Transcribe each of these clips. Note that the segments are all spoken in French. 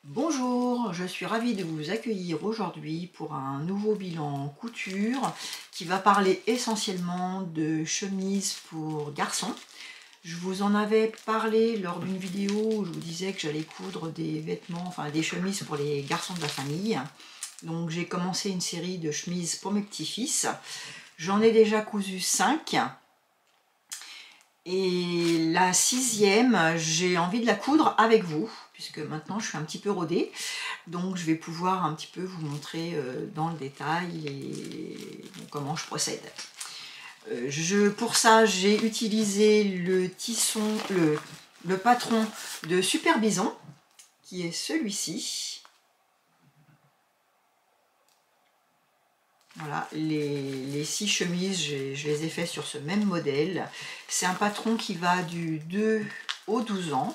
Bonjour, je suis ravie de vous accueillir aujourd'hui pour un nouveau bilan couture qui va parler essentiellement de chemises pour garçons. Je vous en avais parlé lors d'une vidéo où je vous disais que j'allais coudre des vêtements, enfin des chemises pour les garçons de la famille. Donc j'ai commencé une série de chemises pour mes petits-fils. J'en ai déjà cousu 5. Et la 6e, j'ai envie de la coudre avec vous, puisque maintenant je suis un petit peu rodée. Donc je vais pouvoir un petit peu vous montrer dans le détail comment je procède. Pour ça, j'ai utilisé le tisson, le patron de Super Bison, qui est celui-ci. Voilà, les 6 chemises, je les ai fait sur ce même modèle. C'est un patron qui va du 2 au 12 ans.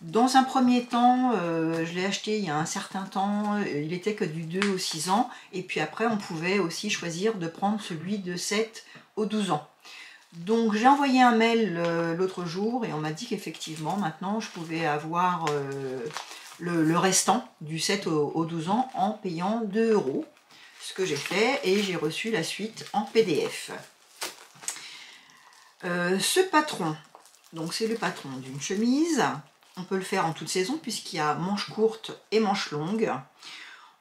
Dans un premier temps, je l'ai acheté il y a un certain temps, il était que du 2 au 6 ans. Et puis après, on pouvait aussi choisir de prendre celui de 7 au 12 ans. Donc j'ai envoyé un mail l'autre jour et on m'a dit qu'effectivement, maintenant, je pouvais avoir le restant du 7 au 12 ans en payant 2 €. Ce que j'ai fait et j'ai reçu la suite en PDF. Ce patron, donc c'est le patron d'une chemise. On peut le faire en toute saison puisqu'il y a manches courtes et manches longues.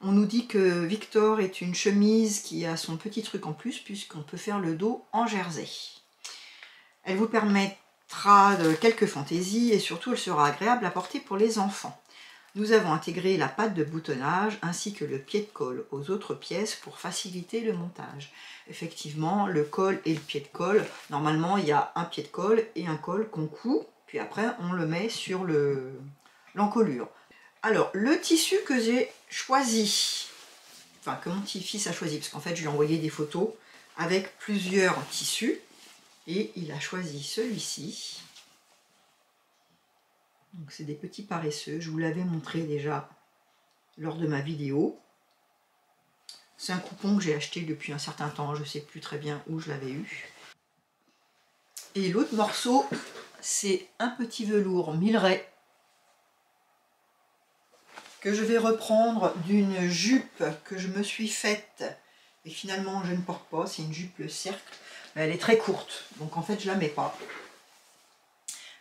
On nous dit que Victor est une chemise qui a son petit truc en plus puisqu'on peut faire le dos en jersey. Elle vous permettra de quelques fantaisies et surtout elle sera agréable à porter pour les enfants. Nous avons intégré la patte de boutonnage ainsi que le pied de colle aux autres pièces pour faciliter le montage. Effectivement, le col et le pied de colle, normalement il y a un pied de colle et un col qu'on coud, puis après on le met sur l'encolure. Alors, le tissu que j'ai choisi, enfin que mon petit-fils a choisi, parce qu'en fait je lui ai envoyé des photos avec plusieurs tissus, et il a choisi celui-ci. Donc c'est des petits paresseux, je vous l'avais montré déjà lors de ma vidéo. C'est un coupon que j'ai acheté depuis un certain temps, je ne sais plus très bien où je l'avais eu. Et l'autre morceau, c'est un petit velours Milleray que je vais reprendre d'une jupe que je me suis faite et finalement je ne porte pas, c'est une jupe le cercle, mais elle est très courte, donc en fait je la mets pas.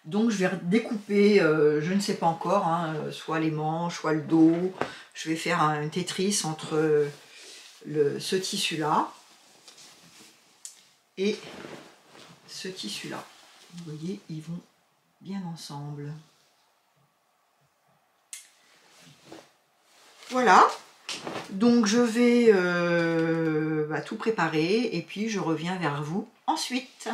Donc je vais découper, je ne sais pas encore, hein, soit les manches, soit le dos. Je vais faire un Tetris entre ce tissu-là et ce tissu-là. Vous voyez, ils vont bien ensemble. Voilà, donc je vais tout préparer et puis je reviens vers vous ensuite.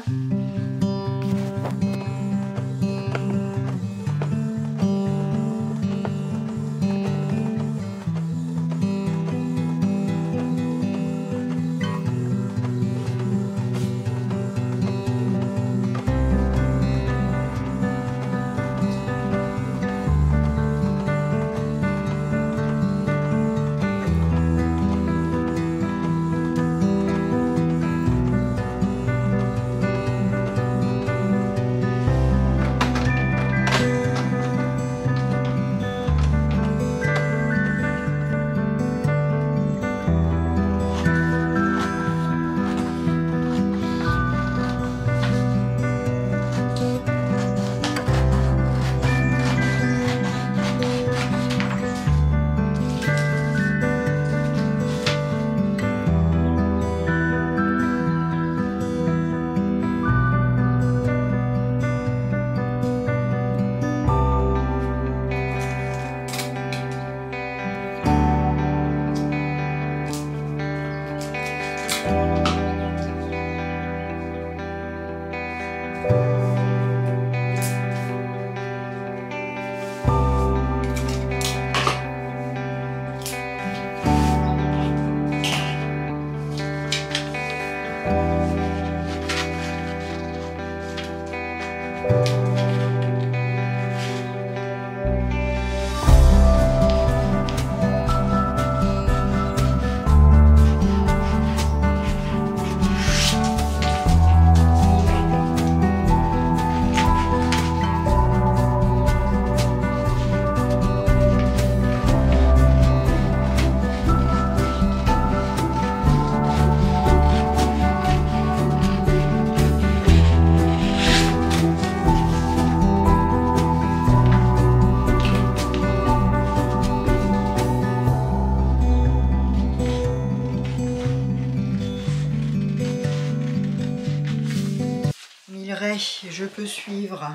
je peux suivre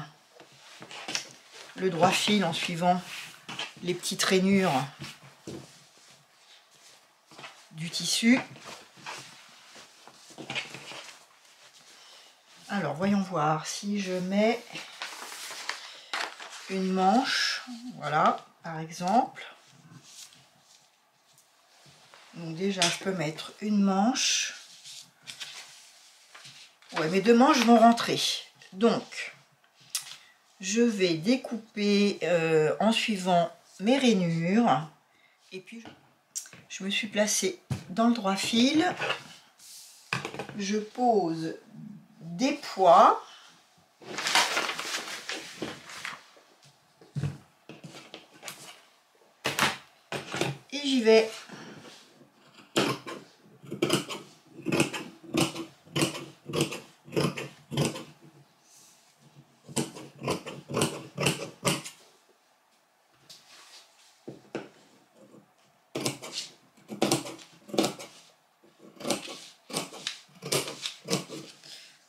le droit fil en suivant les petites rainures du tissu. Alors voyons voir si je mets une manche, voilà par exemple. Donc déjà je peux mettre une manche. Ouais, mes deux manches vont rentrer. Donc je vais découper en suivant mes rainures. Et puis je me suis placée dans le droit fil. Je pose des poids. Et j'y vais.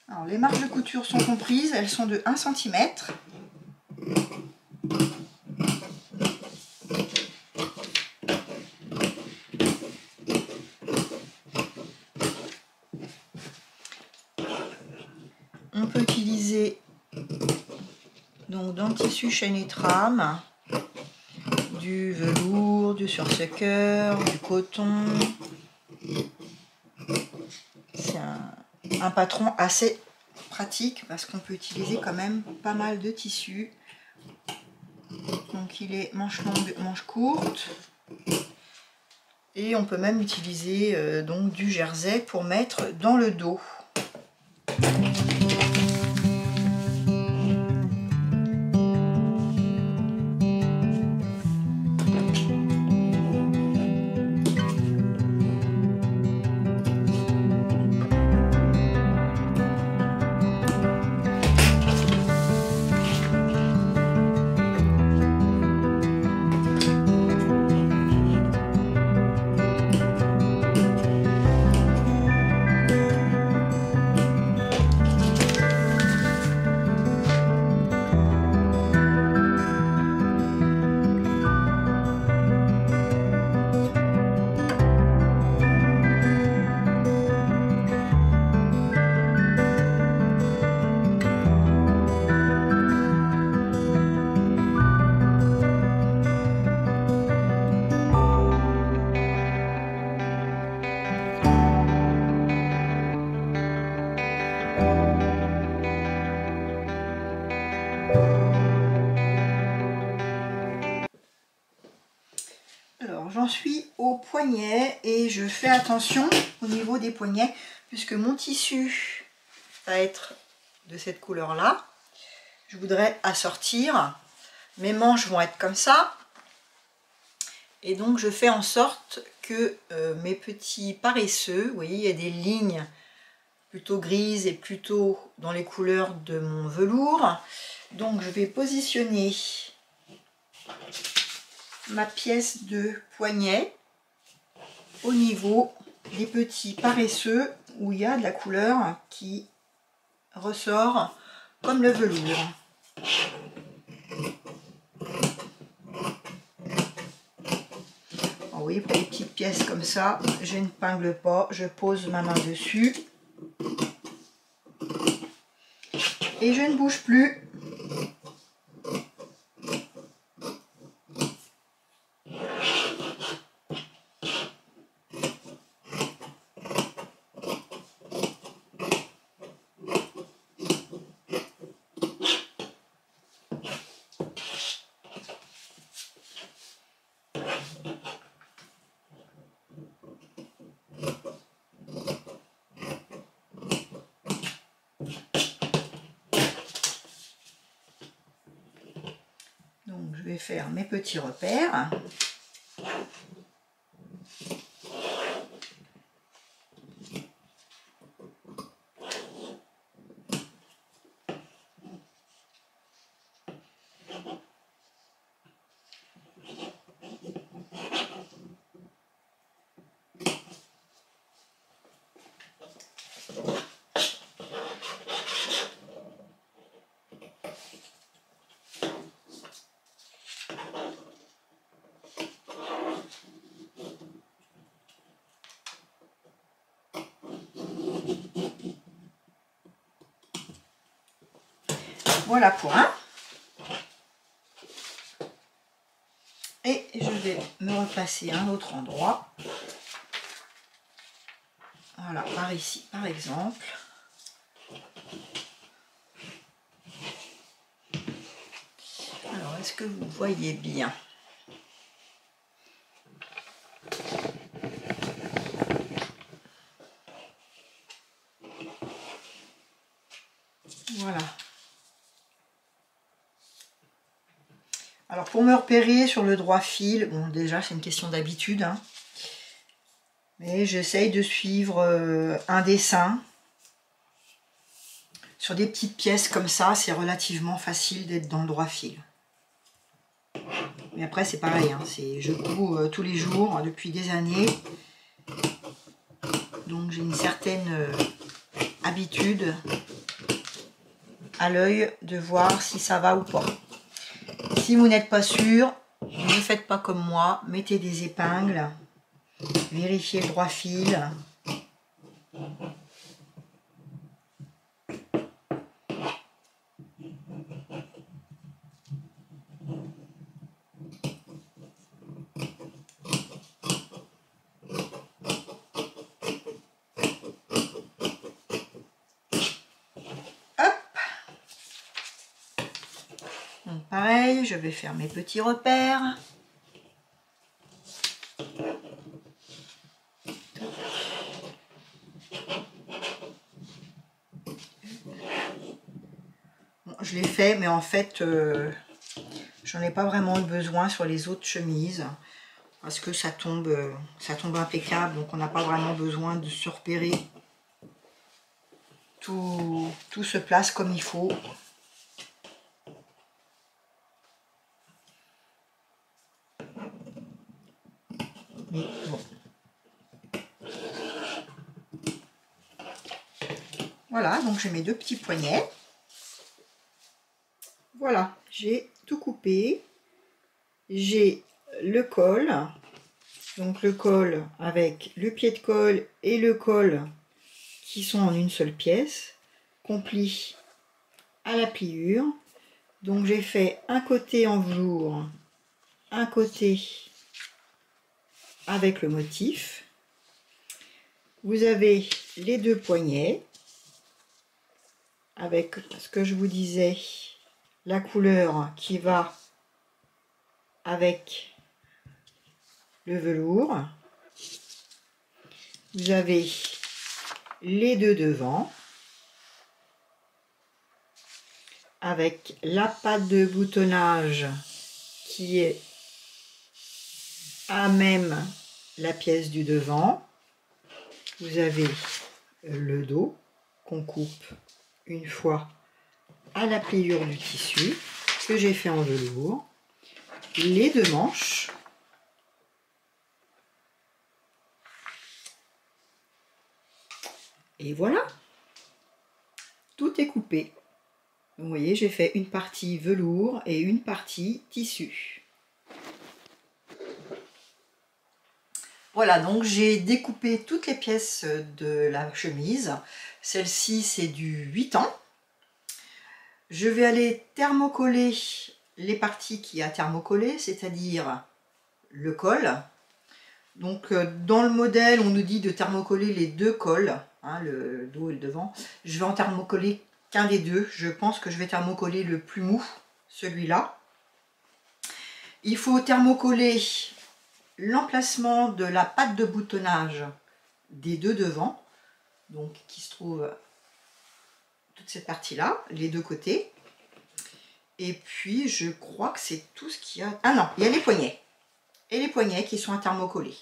Alors, les marges de couture sont comprises, elles sont de 1 cm. On peut utiliser donc dans le tissu chaîne et trame du velours, du sursucker, du coton. C'est un patron assez pratique parce qu'on peut utiliser quand même pas mal de tissus. Donc il est manche longue, manche courte. Et on peut même utiliser donc du jersey pour mettre dans le dos. Alors j'en suis au poignet et je fais attention au niveau des poignets puisque mon tissu va être de cette couleur là. Je voudrais assortir, mes manches vont être comme ça et donc je fais en sorte que mes petits paresseux, vous voyez il y a des lignes plutôt grises et plutôt dans les couleurs de mon velours, donc je vais positionner ma pièce de poignet au niveau des petits paresseux où il y a de la couleur qui ressort comme le velours. Alors, oui, pour les petites pièces comme ça, je n'épingle pas, je pose ma main dessus et je ne bouge plus. Donc je vais faire mes petits repères. Voilà pour un. Et je vais me repasser un autre endroit. Voilà, par ici, par exemple. Alors, est-ce que vous voyez bien? Voilà. Alors, pour me repérer sur le droit fil, bon, déjà, c'est une question d'habitude, hein, mais j'essaye de suivre un dessin. Sur des petites pièces comme ça, c'est relativement facile d'être dans le droit fil. Mais après, c'est pareil, hein, je couds tous les jours depuis des années. Donc, j'ai une certaine habitude à l'œil de voir si ça va ou pas. Si vous n'êtes pas sûr, ne faites pas comme moi, mettez des épingles, vérifiez le droit fil. Donc pareil, je vais faire mes petits repères. Bon, je l'ai fait, mais en fait, j'en ai pas vraiment eu besoin sur les autres chemises. Parce que ça tombe impeccable, donc on n'a pas vraiment besoin de se repérer. Tout se place comme il faut. Mais bon. Voilà, donc j'ai mes deux petits poignets. Voilà, j'ai tout coupé. J'ai le col. Donc le col avec le pied de colle et le col qui sont en une seule pièce. Complis à la pliure. Donc j'ai fait un côté en velours, un côté avec le motif. Vous avez les deux poignets avec ce que je vous disais, la couleur qui va avec le velours. Vous avez les deux devant avec la patte de boutonnage qui est à même la pièce du devant. Vous avez le dos qu'on coupe une fois à la pliure du tissu que j'ai fait en velours, les deux manches, et voilà, tout est coupé. Vous voyez, j'ai fait une partie velours et une partie tissu. Voilà, donc j'ai découpé toutes les pièces de la chemise. Celle-ci, c'est du 8 ans. Je vais aller thermocoller les parties qui a thermocollé, c'est-à-dire le col. Donc dans le modèle, on nous dit de thermocoller les deux cols, hein, le dos et le devant. Je vais en thermocoller qu'un des deux. Je pense que je vais thermocoller le plus mou, celui-là. Il faut thermocoller l'emplacement de la patte de boutonnage des deux devant, donc qui se trouve toute cette partie-là, les deux côtés. Et puis je crois que c'est tout ce qu'il y a. Ah non, il y a les poignets. Et les poignets qui sont à thermocoller.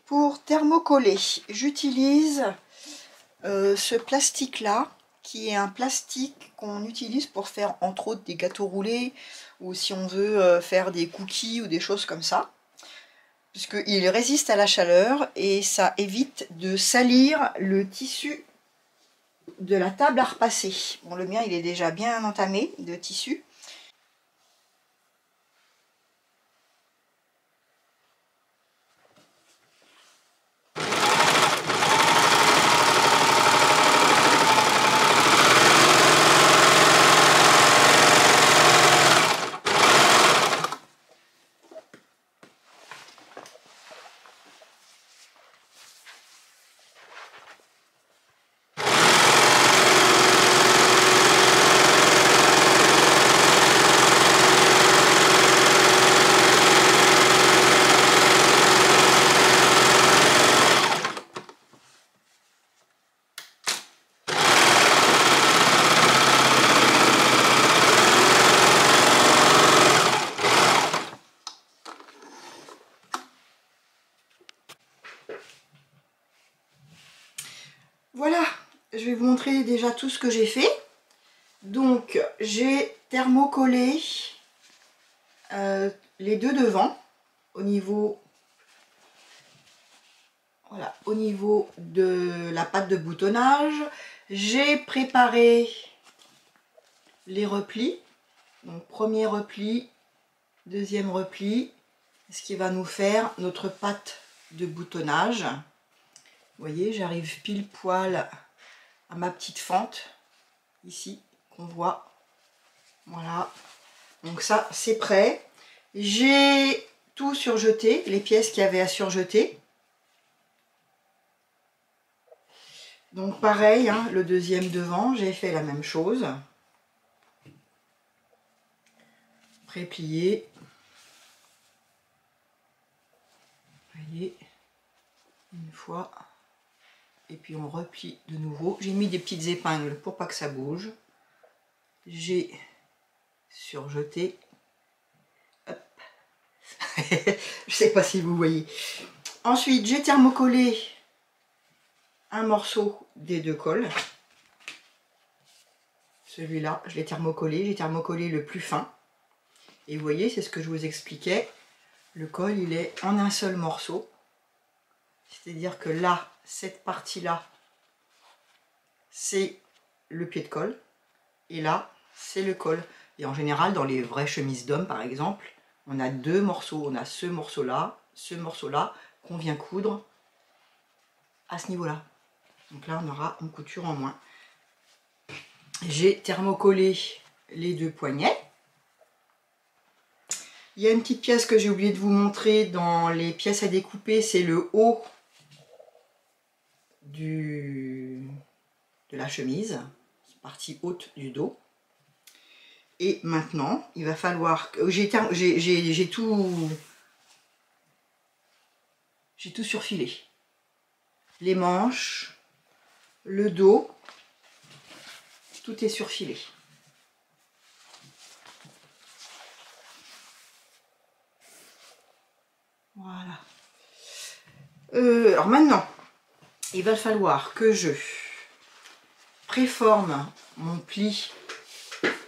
Pour thermocoller, j'utilise ce plastique là qui est un plastique qu'on utilise pour faire entre autres des gâteaux roulés ou si on veut faire des cookies ou des choses comme ça. Puisqu'il résiste à la chaleur et ça évite de salir le tissu de la table à repasser. Bon, le mien il est déjà bien entamé de tissu. Voilà, je vais vous montrer déjà tout ce que j'ai fait. Donc j'ai thermocollé les deux devants au niveau, voilà, au niveau de la pâte de boutonnage. J'ai préparé les replis. Donc premier repli, deuxième repli, ce qui va nous faire notre pâte de boutonnage. Vous voyez, j'arrive pile poil à ma petite fente, ici, qu'on voit. Voilà. Donc ça, c'est prêt. J'ai tout surjeté, les pièces qu'il y avait à surjeter. Donc pareil, hein, le deuxième devant, j'ai fait la même chose. Préplié. Vous voyez, une fois. Et puis on replie de nouveau. J'ai mis des petites épingles pour pas que ça bouge. J'ai surjeté. Hop. Je sais pas si vous voyez. Ensuite, j'ai thermocollé un morceau des deux cols. Celui-là, je l'ai thermocollé. J'ai thermocollé le plus fin. Et vous voyez, c'est ce que je vous expliquais. Le col, il est en un seul morceau. C'est-à-dire que là, cette partie-là, c'est le pied de col. Et là, c'est le col. Et en général, dans les vraies chemises d'homme, par exemple, on a deux morceaux. On a ce morceau-là qu'on vient coudre à ce niveau-là. Donc là, on aura une couture en moins. J'ai thermocollé les deux poignets. Il y a une petite pièce que j'ai oublié de vous montrer dans les pièces à découper, c'est le haut de la chemise, partie haute du dos. Et maintenant, il va falloir que j'ai tout surfilé. Les manches, le dos, tout est surfilé. Voilà. Alors maintenant, il va falloir que je préforme mon pli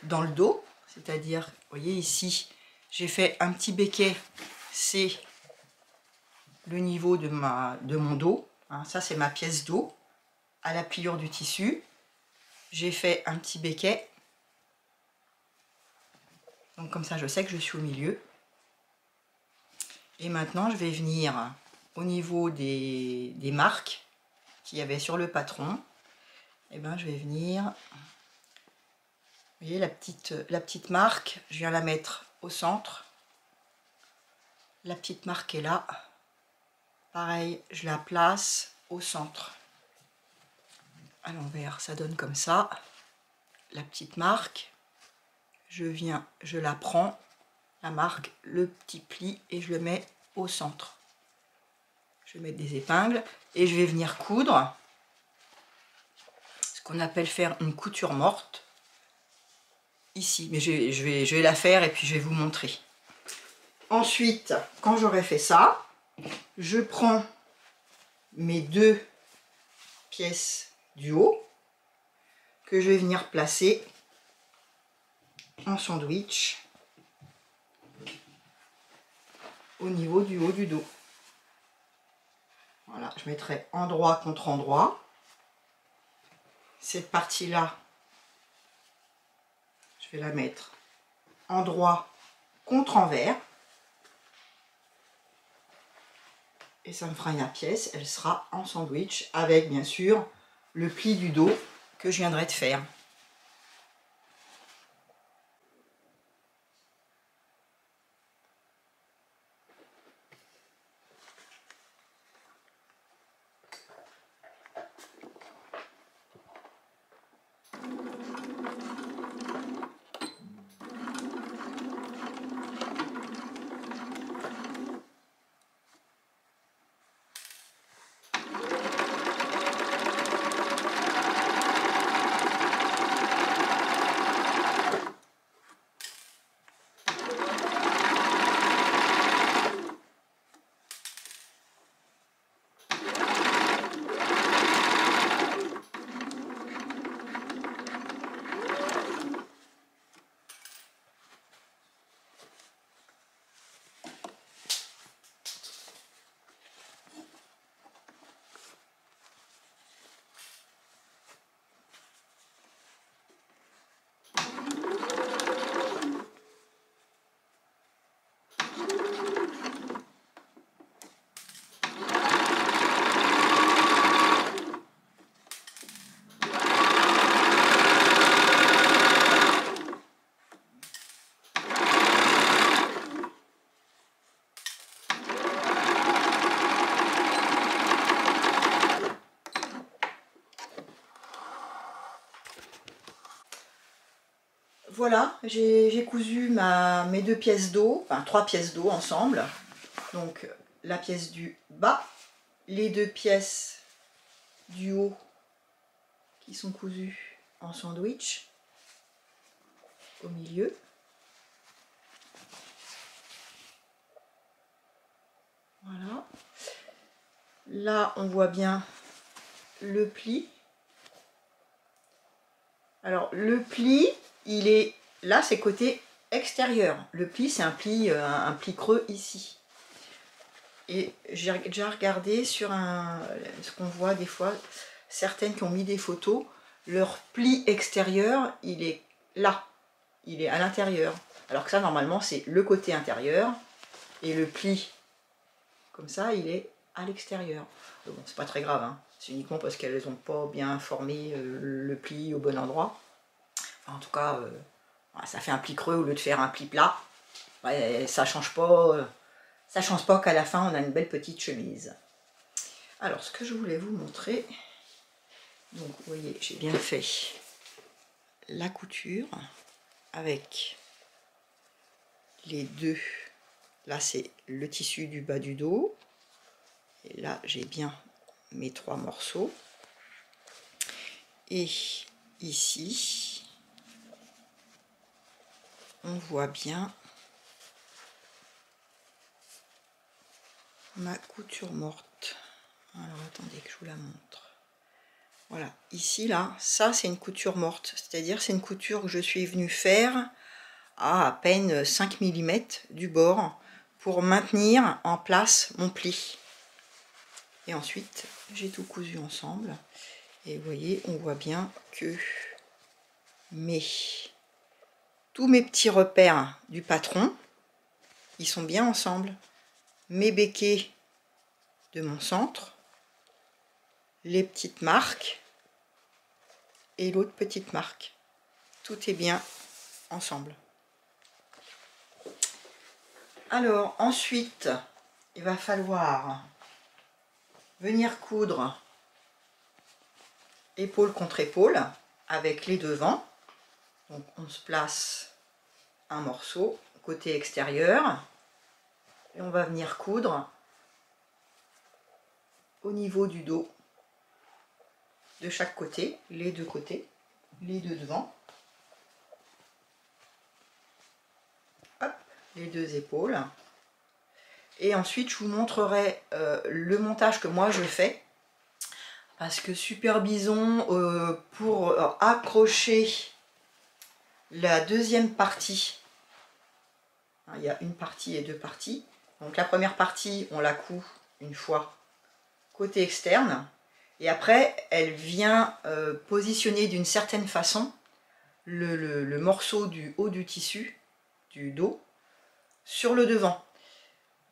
dans le dos, c'est-à-dire, vous voyez ici, j'ai fait un petit béquet, c'est le niveau de mon dos, hein, ça c'est ma pièce dos, à la pliure du tissu, j'ai fait un petit béquet, donc comme ça je sais que je suis au milieu, et maintenant je vais venir au niveau des marques qu'il y avait sur le patron, et ben je vais venir, vous voyez la petite marque, je viens la mettre au centre, la petite marque est là, pareil je la place au centre, à l'envers ça donne comme ça, la petite marque, je la prends, la marque, le petit pli et je le mets au centre. Je vais mettre des épingles et je vais venir coudre ce qu'on appelle faire une couture morte ici, mais je vais la faire et puis je vais vous montrer. Ensuite, quand j'aurai fait ça, je prends mes deux pièces du haut que je vais venir placer en sandwich au niveau du haut du dos. Voilà, je mettrai endroit contre endroit. Cette partie-là, je vais la mettre endroit contre envers. Et ça me fera une pièce, elle sera en sandwich avec bien sûr le pli du dos que je viendrai de faire. Voilà, j'ai cousu mes 2 pièces d'eau, enfin 3 pièces d'eau ensemble. Donc la pièce du bas, les 2 pièces du haut qui sont cousues en sandwich au milieu. Voilà. Là, on voit bien le pli. Alors le pli, il est là, c'est côté extérieur. Le pli, c'est un pli creux ici. Et j'ai déjà regardé sur ce qu'on voit des fois, certaines qui ont mis des photos, leur pli extérieur, il est là, il est à l'intérieur. Alors que ça, normalement, c'est le côté intérieur, et le pli, comme ça, il est à l'extérieur. Bon, c'est pas très grave, hein. C'est uniquement parce qu'elles n'ont pas bien formé le pli au bon endroit. Enfin, en tout cas, ça fait un pli creux au lieu de faire un pli plat. Ouais, ça change pas qu'à la fin, on a une belle petite chemise. Alors, ce que je voulais vous montrer, donc vous voyez, j'ai bien fait la couture avec les 2. Là, c'est le tissu du bas du dos. Et là, j'ai bien mes 3 morceaux. Et ici, on voit bien ma couture morte. Alors, attendez que je vous la montre. Voilà, ici, là, ça, c'est une couture morte. C'est-à-dire, c'est une couture que je suis venue faire à peine 5 mm du bord pour maintenir en place mon pli. Et ensuite, j'ai tout cousu ensemble. Et vous voyez, on voit bien que tous mes petits repères du patron, ils sont bien ensemble. Mes béquets de mon centre, les petites marques et l'autre petite marque. Tout est bien ensemble. Alors ensuite, il va falloir venir coudre épaule contre épaule avec les devants. Donc on se place un morceau côté extérieur et on va venir coudre au niveau du dos de chaque côté, les 2 côtés, les 2 devants. Hop, les 2 épaules. Et ensuite je vous montrerai le montage que moi je fais. Parce que Super Bison, pour accrocher la deuxième partie, hein, il y a une partie et deux parties. Donc la première partie, on la coud une fois côté externe. Et après, elle vient positionner d'une certaine façon le morceau du haut du tissu, du dos, sur le devant.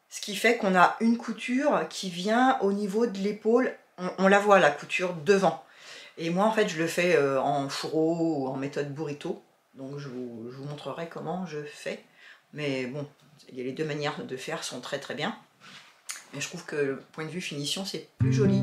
Ce qui fait qu'on a une couture qui vient au niveau de l'épaule. On la voit, la couture devant. Et moi, en fait, je le fais en fourreau ou en méthode burrito. Donc, je vous montrerai comment je fais. Mais bon, les deux manières de faire sont très très bien. Mais je trouve que, point de vue finition, c'est plus joli.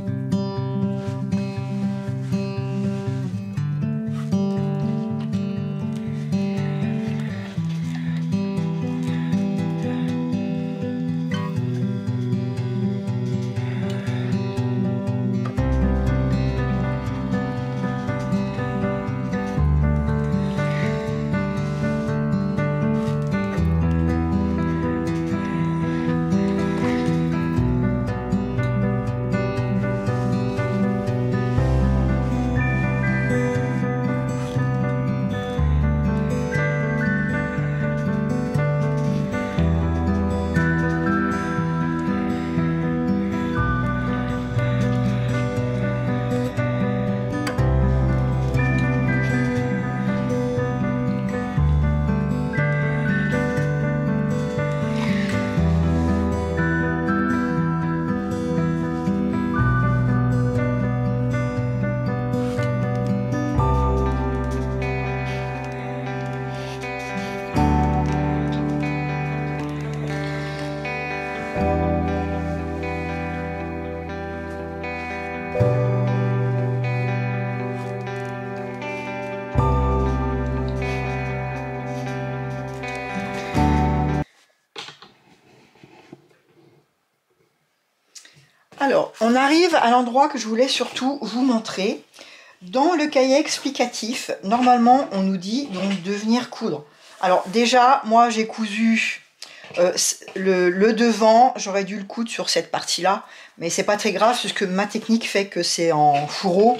Alors, on arrive à l'endroit que je voulais surtout vous montrer. Dans le cahier explicatif, normalement, on nous dit donc de venir coudre. Alors déjà, moi j'ai cousu le devant, j'aurais dû le coudre sur cette partie-là, mais c'est pas très grave, parce que ma technique fait que c'est en fourreau,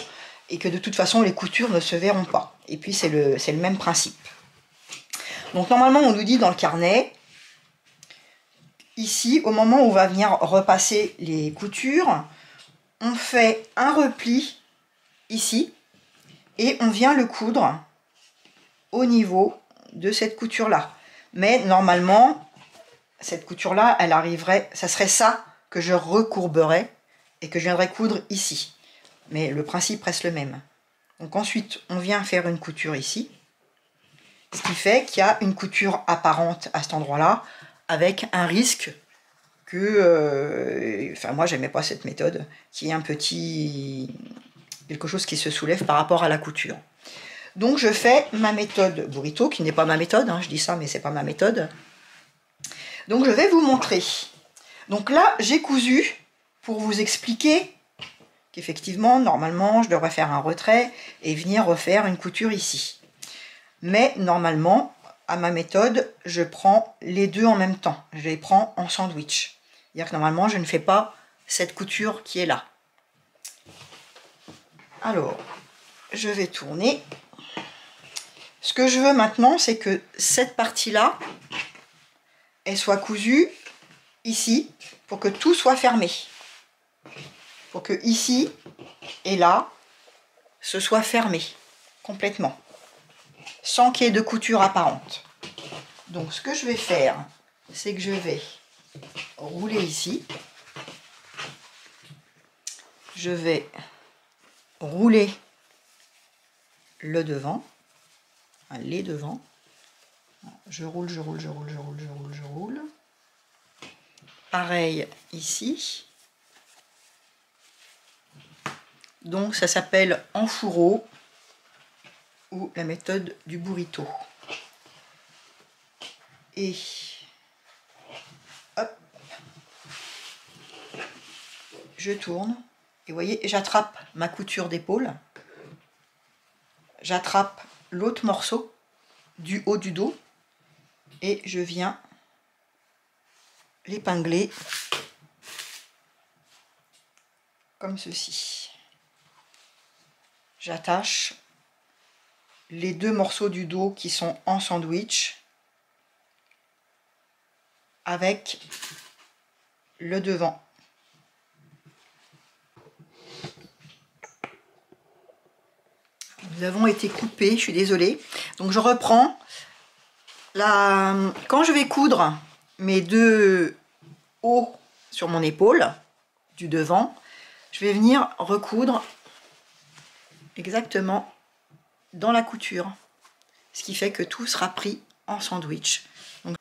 et que de toute façon, les coutures ne se verront pas. Et puis, c'est le même principe. Donc normalement, on nous dit dans le carnet, ici, au moment où on va venir repasser les coutures, on fait un repli ici et on vient le coudre au niveau de cette couture là. Mais normalement, cette couture là, elle arriverait, ça serait ça que je recourberais et que je viendrais coudre ici. Mais le principe reste le même. Donc ensuite, on vient faire une couture ici, ce qui fait qu'il y a une couture apparente à cet endroit là, avec un risque que, enfin moi j'aimais pas cette méthode, qui est un petit, quelque chose qui se soulève par rapport à la couture. Donc je fais ma méthode burrito, qui n'est pas ma méthode, hein, je dis ça mais c'est pas ma méthode. Donc je vais vous montrer. Donc là j'ai cousu pour vous expliquer qu'effectivement normalement je devrais faire un retrait et venir refaire une couture ici. Mais normalement, à ma méthode, je prends les deux en même temps. Je les prends en sandwich. C'est-à-dire que normalement, je ne fais pas cette couture qui est là. Alors, je vais tourner. Ce que je veux maintenant, c'est que cette partie-là, elle soit cousue ici, pour que tout soit fermé. Pour que ici et là, ce soit fermé complètement, sans qu'il y ait de couture apparente. Donc ce que je vais faire, c'est que je vais rouler ici. Je vais rouler le devant, les devants. Je roule, je roule, je roule, je roule, je roule, je roule. Pareil ici. Donc ça s'appelle en fourreau ou la méthode du burrito. Et hop, je tourne. Et vous voyez, j'attrape ma couture d'épaule. J'attrape l'autre morceau du haut du dos. Et je viens l'épingler comme ceci. j'attache les deux morceaux du dos qui sont en sandwich avec le devant. Nous avons été coupés, je suis désolée. Donc je reprends. Quand je vais coudre mes deux hauts sur mon épaule du devant, je vais venir recoudre exactement dans la couture. Ce qui fait que tout sera pris en sandwich. Donc,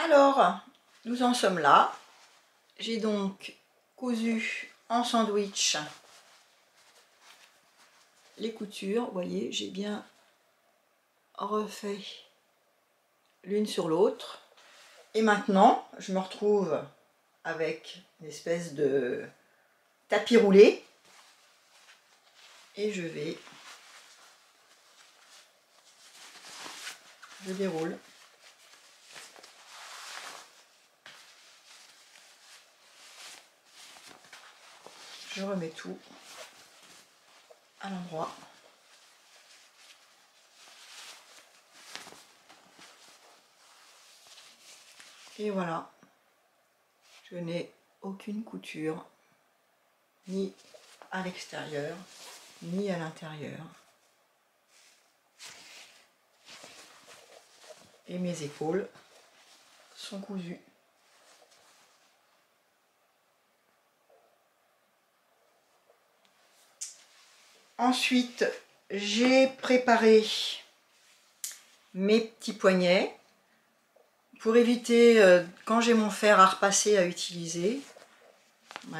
alors, nous en sommes là. J'ai donc cousu en sandwich les coutures. Vous voyez, j'ai bien refait l'une sur l'autre. Et maintenant, je me retrouve avec une espèce de tapis roulé. Et je déroule. Je remets tout à l'endroit. Et voilà, je n'ai aucune couture, ni à l'extérieur, ni à l'intérieur. Et mes épaules sont cousues. Ensuite, j'ai préparé mes petits poignets pour éviter, quand j'ai mon fer à repasser à utiliser,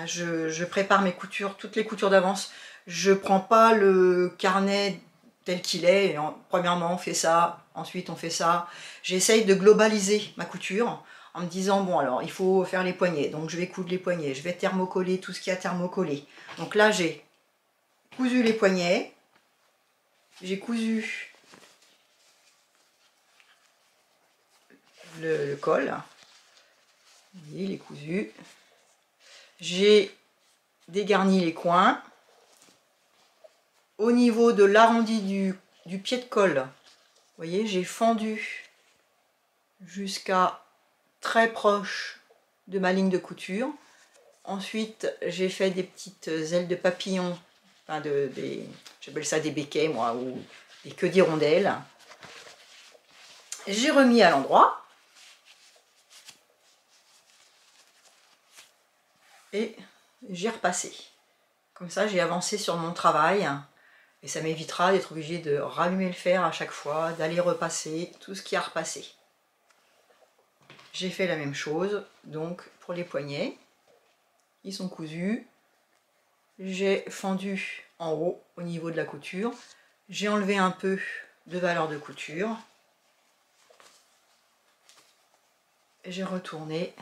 je prépare mes coutures, toutes les coutures d'avance. Je ne prends pas le carnet tel qu'il est. Premièrement, on fait ça, ensuite on fait ça. J'essaye de globaliser ma couture en me disant, bon alors, il faut faire les poignets. Donc je vais coudre les poignets, je vais thermocoller tout ce qui a thermocollé. Donc là, j'ai cousu les poignets, j'ai cousu le col, vous voyez, il est cousu, j'ai dégarni les coins. Au niveau de l'arrondi du pied de colle, vous voyez, j'ai fendu jusqu'à très proche de ma ligne de couture. Ensuite, j'ai fait des petites ailes de papillon, enfin j'appelle ça des béquets moi, ou des queues d'hirondelles. J'ai remis à l'endroit et j'ai repassé. Comme ça, j'ai avancé sur mon travail et ça m'évitera d'être obligé de rallumer le fer à chaque fois, d'aller repasser tout ce qui a repassé. J'ai fait la même chose donc pour les poignets. Ils sont cousus. J'ai fendu en haut au niveau de la couture. J'ai enlevé un peu de valeur de couture. J'ai retourné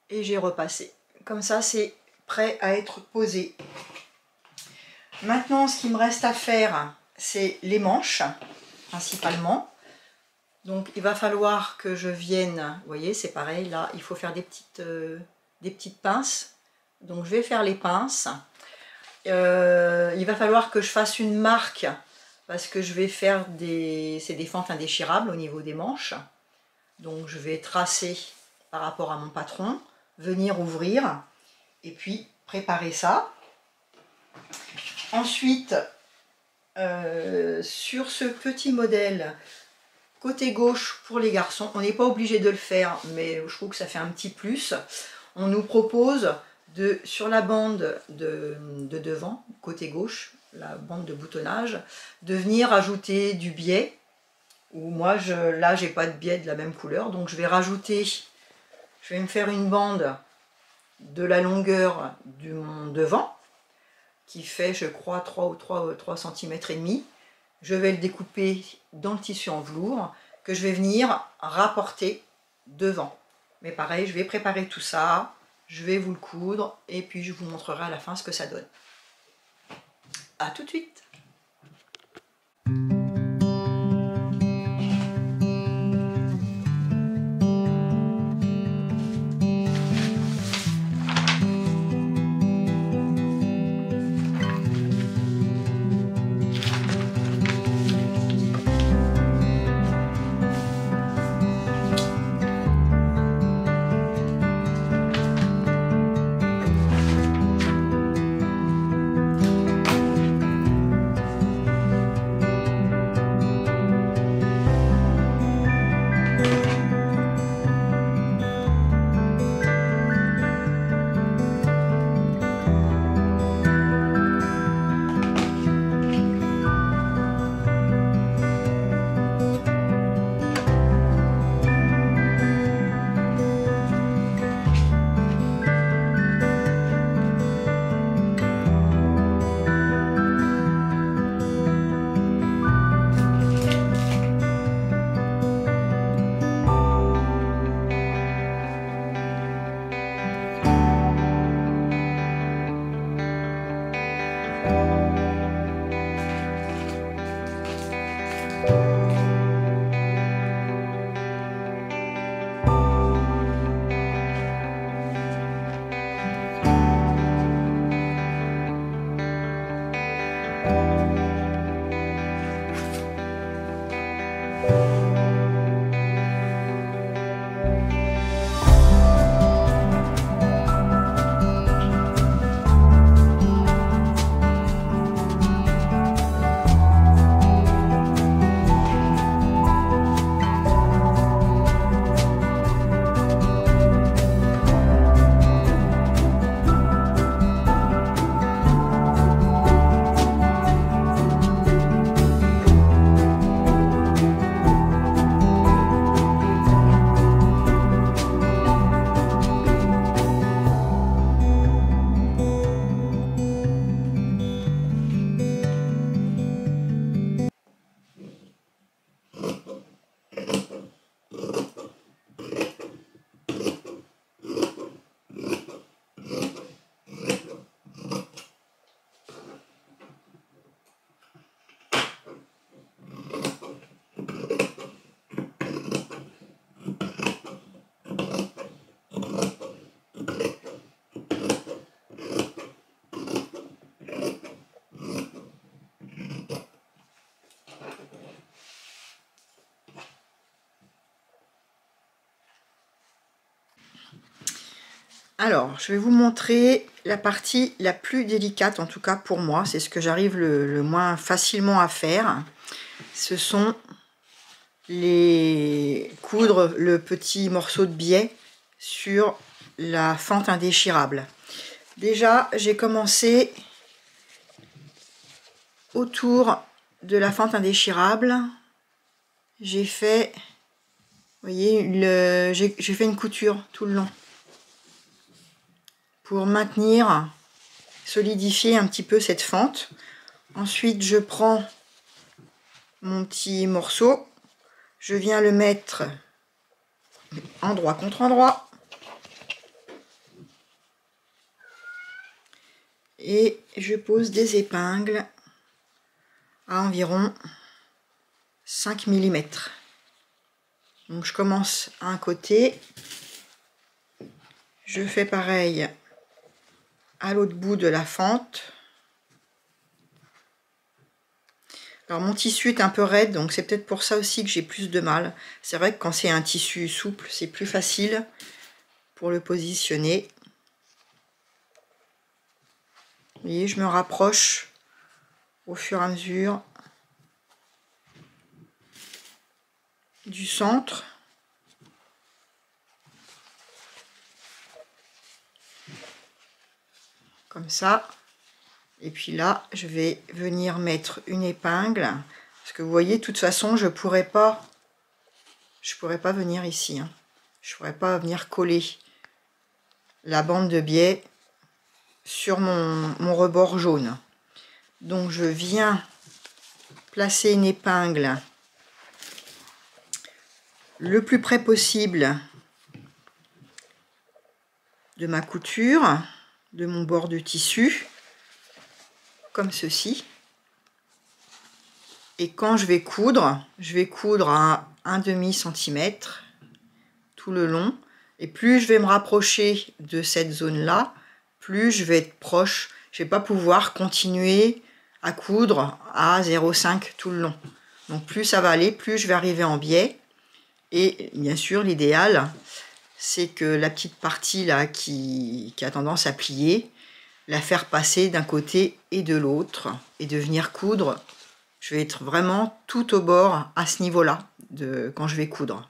et j'ai repassé. Comme ça, c'est prêt à être posé. Maintenant, ce qu'il me reste à faire, c'est les manches, principalement. Donc, il va falloir que je vienne, vous voyez, c'est pareil, là, il faut faire des petites pinces. Donc, je vais faire les pinces. Il va falloir que je fasse une marque parce que je vais faire c'est des fentes indéchirables au niveau des manches. Donc je vais tracer par rapport à mon patron, venir ouvrir et puis préparer ça. Ensuite, sur ce petit modèle, côté gauche pour les garçons, on n'est pas obligé de le faire, mais je trouve que ça fait un petit plus. On nous propose sur la bande de devant, côté gauche, la bande de boutonnage, de venir ajouter du biais. Ou moi, là, j'ai pas de biais de la même couleur, donc je vais rajouter, je vais me faire une bande de la longueur de mon devant, qui fait, je crois, 3 cm et demi. Je vais le découper dans le tissu en velours, que je vais venir rapporter devant. Mais pareil, je vais préparer tout ça, je vais vous le coudre, et puis je vous montrerai à la fin ce que ça donne. A tout de suite! Alors, je vais vous montrer la partie la plus délicate, en tout cas pour moi. C'est ce que j'arrive le moins facilement à faire. Ce sont les coudre le petit morceau de biais sur la fente indéchirable. Déjà, j'ai commencé autour de la fente indéchirable. J'ai fait, vous voyez, j'ai fait une couture tout le long pour maintenir, solidifier un petit peu cette fente. Ensuite, je prends mon petit morceau, je viens le mettre endroit contre endroit et je pose des épingles à environ 5 mm. Donc je commence à un côté, je fais pareil à l'autre bout de la fente. Alors mon tissu est un peu raide, donc c'est peut-être pour ça aussi que j'ai plus de mal. C'est vrai que quand c'est un tissu souple, c'est plus facile pour le positionner. Vous voyez, je me rapproche au fur et à mesure du centre. Comme ça. Et puis là, je vais venir mettre une épingle. Parce que vous voyez, de toute façon, je pourrais pas venir ici. Hein. Je pourrais pas venir coller la bande de biais sur mon rebord jaune. Donc je viens placer une épingle le plus près possible de ma couture, de mon bord de tissu, comme ceci. Et quand je vais coudre à 1/2 centimètre tout le long. Et plus je vais me rapprocher de cette zone-là, plus je vais être proche. Je ne vais pas pouvoir continuer à coudre à 0,5 tout le long. Donc plus ça va aller, plus je vais arriver en biais. Et bien sûr, l'idéal, c'est que la petite partie là qui a tendance à plier, la faire passer d'un côté et de l'autre et de venir coudre. Je vais être vraiment tout au bord à ce niveau-là quand je vais coudre.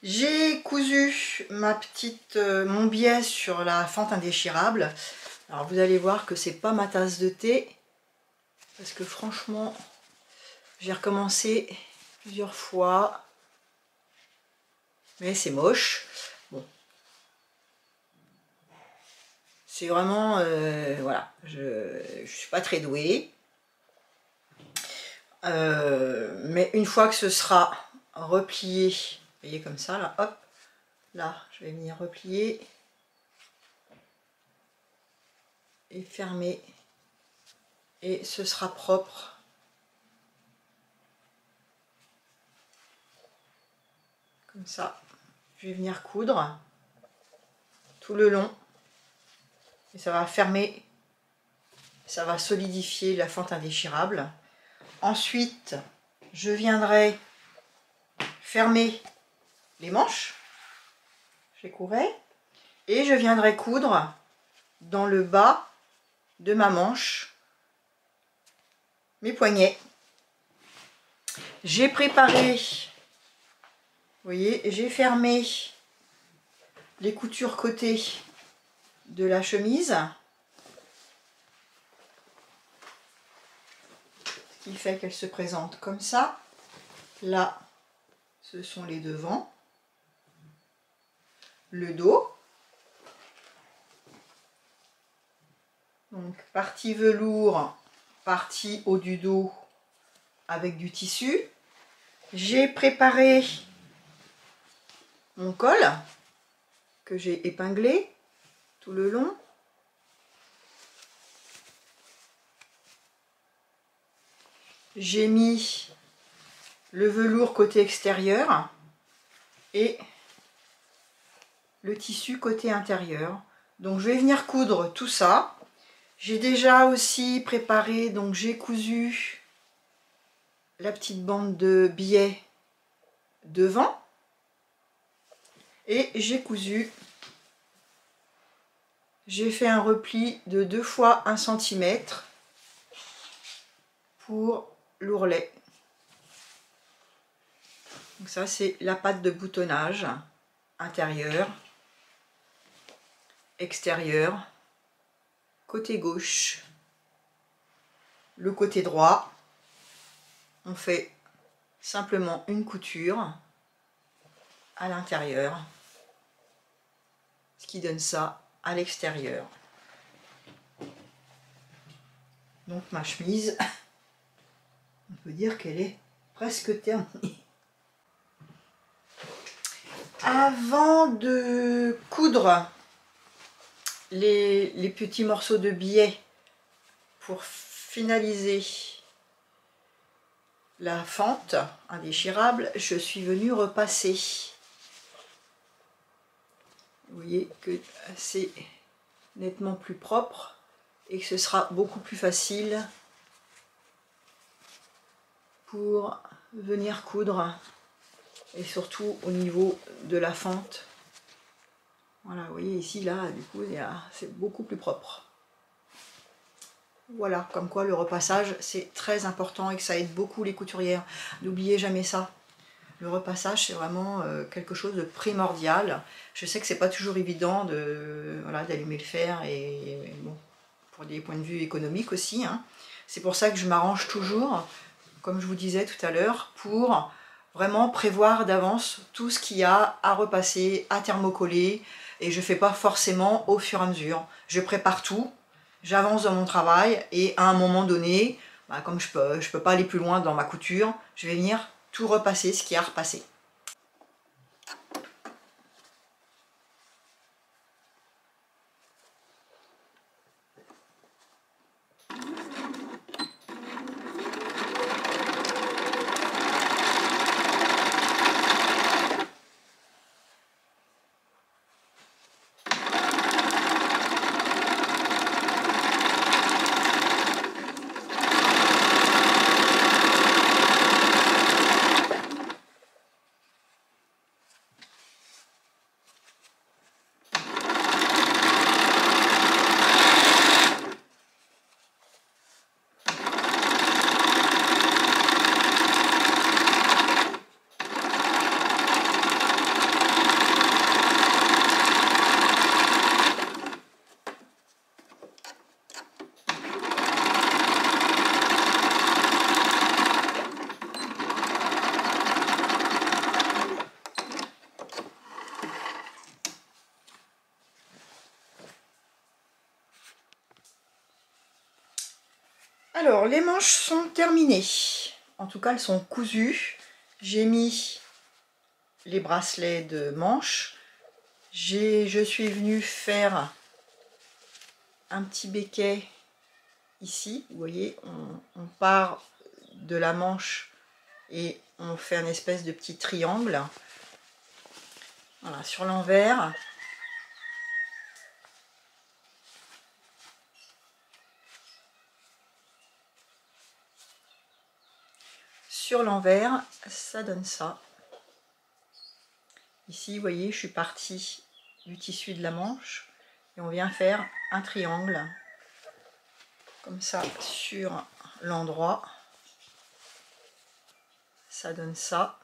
J'ai cousu mon biais sur la fente indéchirable. Alors vous allez voir que c'est pas ma tasse de thé, parce que franchement, j'ai recommencé plusieurs fois, mais c'est moche. Bon, c'est vraiment, voilà, je suis pas très douée, mais une fois que ce sera replié, vous voyez comme ça là, hop, là je vais venir replier et fermer, et ce sera propre. Comme ça, je vais venir coudre tout le long et ça va fermer, ça va solidifier la fente indéchirable. Ensuite, je viendrai fermer les manches, je les courrai, et je viendrai coudre dans le bas de ma manche mes poignets. J'ai préparé, vous voyez, j'ai fermé les coutures côté de la chemise, ce qui fait qu'elle se présente comme ça. Là, ce sont les devants, le dos, donc partie velours, partie haut du dos avec du tissu. J'ai préparé mon col que j'ai épinglé tout le long. J'ai mis le velours côté extérieur et le tissu côté intérieur. Donc je vais venir coudre tout ça. J'ai déjà aussi préparé, donc j'ai cousu la petite bande de biais devant et j'ai cousu, j'ai fait un repli de 2 fois 1 cm pour l'ourlet. Donc ça c'est la patte de boutonnage intérieur, extérieur, côté gauche, le côté droit. On fait simplement une couture à l'intérieur, ce qui donne ça à l'extérieur. Donc ma chemise, on peut dire qu'elle est presque terminée. Avant de coudre les petits morceaux de biais pour finaliser la fente indéchirable, je suis venue repasser. Vous voyez que c'est nettement plus propre et que ce sera beaucoup plus facile pour venir coudre, et surtout au niveau de la fente. Voilà, vous voyez ici, là, du coup, c'est beaucoup plus propre. Voilà, comme quoi le repassage, c'est très important et que ça aide beaucoup les couturières. N'oubliez jamais ça. Le repassage, c'est vraiment quelque chose de primordial. Je sais que c'est pas toujours évident d'allumer le fer, et bon, pour des points de vue économiques aussi, hein. C'est pour ça que je m'arrange toujours, comme je vous disais tout à l'heure, pour vraiment prévoir d'avance tout ce qu'il y a à repasser, à thermocoller, et je ne fais pas forcément au fur et à mesure. Je prépare tout, j'avance dans mon travail, et à un moment donné, comme je peux pas aller plus loin dans ma couture, je vais venir tout repasser ce qu'il y a à repasser. Alors, les manches sont terminées. En tout cas, elles sont cousues. J'ai mis les bracelets de manches. Je suis venue faire un petit béquet ici. Vous voyez, on part de la manche et on fait un espèce de petit triangle. Voilà, sur l'envers. Sur l'envers, ça donne ça. Ici, vous voyez, je suis partie du tissu de la manche et on vient faire un triangle comme ça sur l'endroit. Ça donne ça.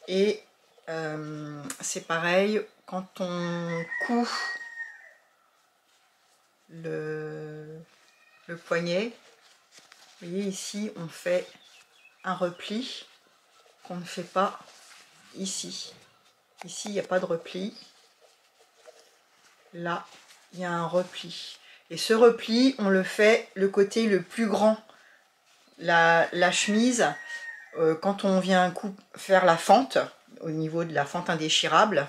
Et c'est pareil quand on coud le poignet. Vous voyez ici, on fait un repli qu'on ne fait pas ici. Ici, il n'y a pas de repli. Là, il y a un repli. Et ce repli, on le fait le côté le plus grand. La chemise, quand on vient faire la fente, au niveau de la fente indéchirable,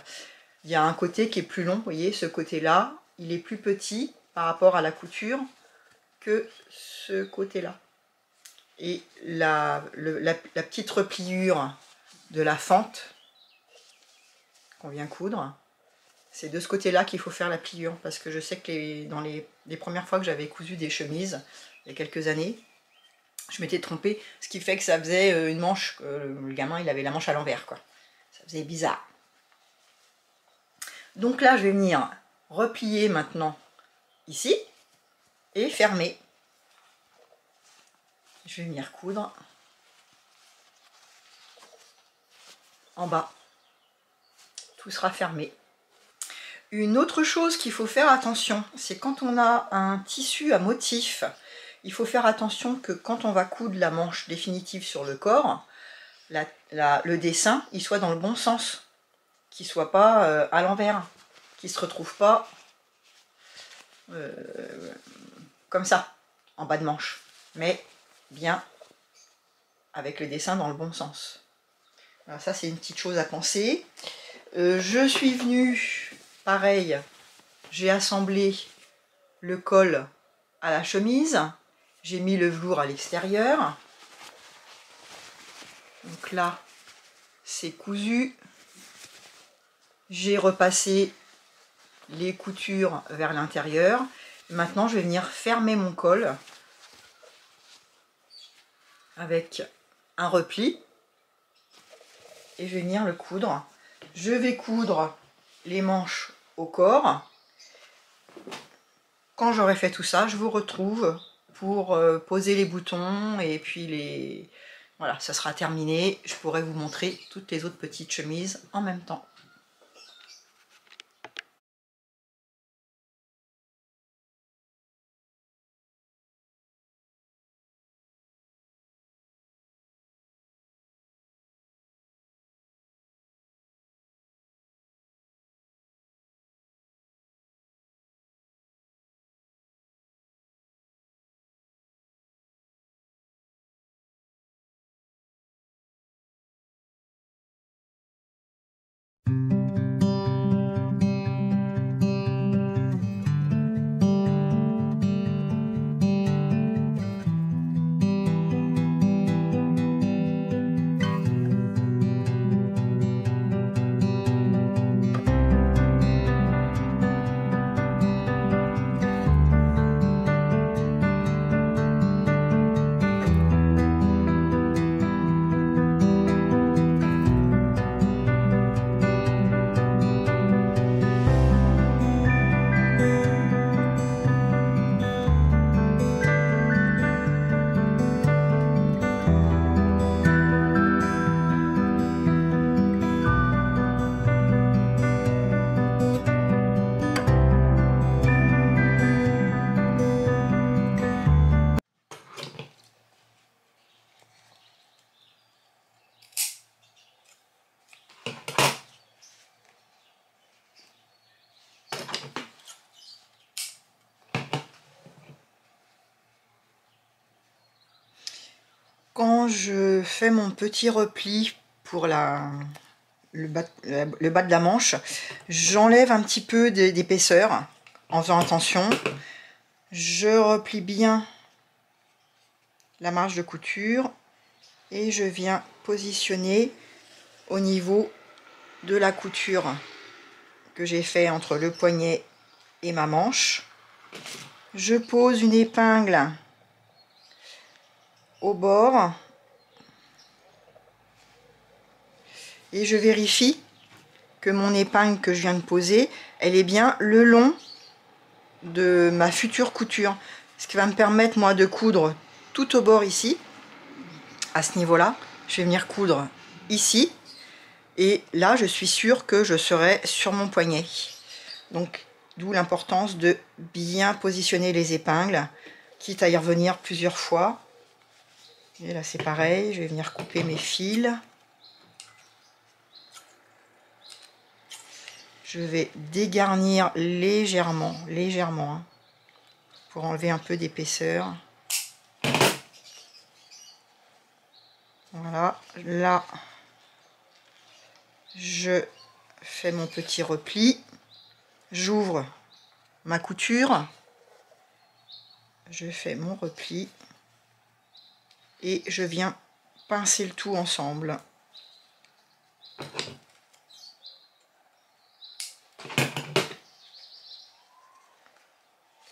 il y a un côté qui est plus long. Vous voyez, ce côté-là, il est plus petit par rapport à la couture que ce côté-là. Et la petite repliure de la fente qu'on vient coudre, c'est de ce côté-là qu'il faut faire la pliure, parce que je sais que dans les premières fois que j'avais cousu des chemises, il y a quelques années, je m'étais trompée, ce qui fait que ça faisait une manche, le gamin il avait la manche à l'envers, quoi. Ça faisait bizarre. Donc là, je vais venir replier maintenant ici, et fermer. Je vais venir coudre en bas. Tout sera fermé. Une autre chose qu'il faut faire attention, c'est quand on a un tissu à motif, il faut faire attention que quand on va coudre la manche définitive sur le corps, le dessin il soit dans le bon sens, qu'il ne soit pas à l'envers, qu'il ne se retrouve pas comme ça, en bas de manche, mais bien avec le dessin dans le bon sens. Alors ça, c'est une petite chose à penser. Je suis venue, pareil, j'ai assemblé le col à la chemise, j'ai mis le velours à l'extérieur. Donc là, c'est cousu. J'ai repassé les coutures vers l'intérieur. Maintenant, je vais venir fermer mon col avec un repli et je vais venir le coudre. Je vais coudre les manches au corps. Quand j'aurai fait tout ça, je vous retrouve pour poser les boutons et puis les... Voilà, ça sera terminé. Je pourrai vous montrer toutes les autres petites chemises en même temps. Quand je fais mon petit repli pour le bas de la manche, j'enlève un petit peu d'épaisseur en faisant attention. Je replie bien la marge de couture et je viens positionner au niveau de la couture que j'ai fait entre le poignet et ma manche. Je pose une épingle au bord et je vérifie que mon épingle que je viens de poser, elle est bien le long de ma future couture, ce qui va me permettre moi de coudre tout au bord ici. À ce niveau là je vais venir coudre ici et là je suis sûre que je serai sur mon poignet, donc d'où l'importance de bien positionner les épingles, quitte à y revenir plusieurs fois. Et là c'est pareil, je vais venir couper mes fils. Je vais dégarnir légèrement, hein, pour enlever un peu d'épaisseur. Voilà, là, je fais mon petit repli. J'ouvre ma couture. Je fais mon repli. Et je viens pincer le tout ensemble.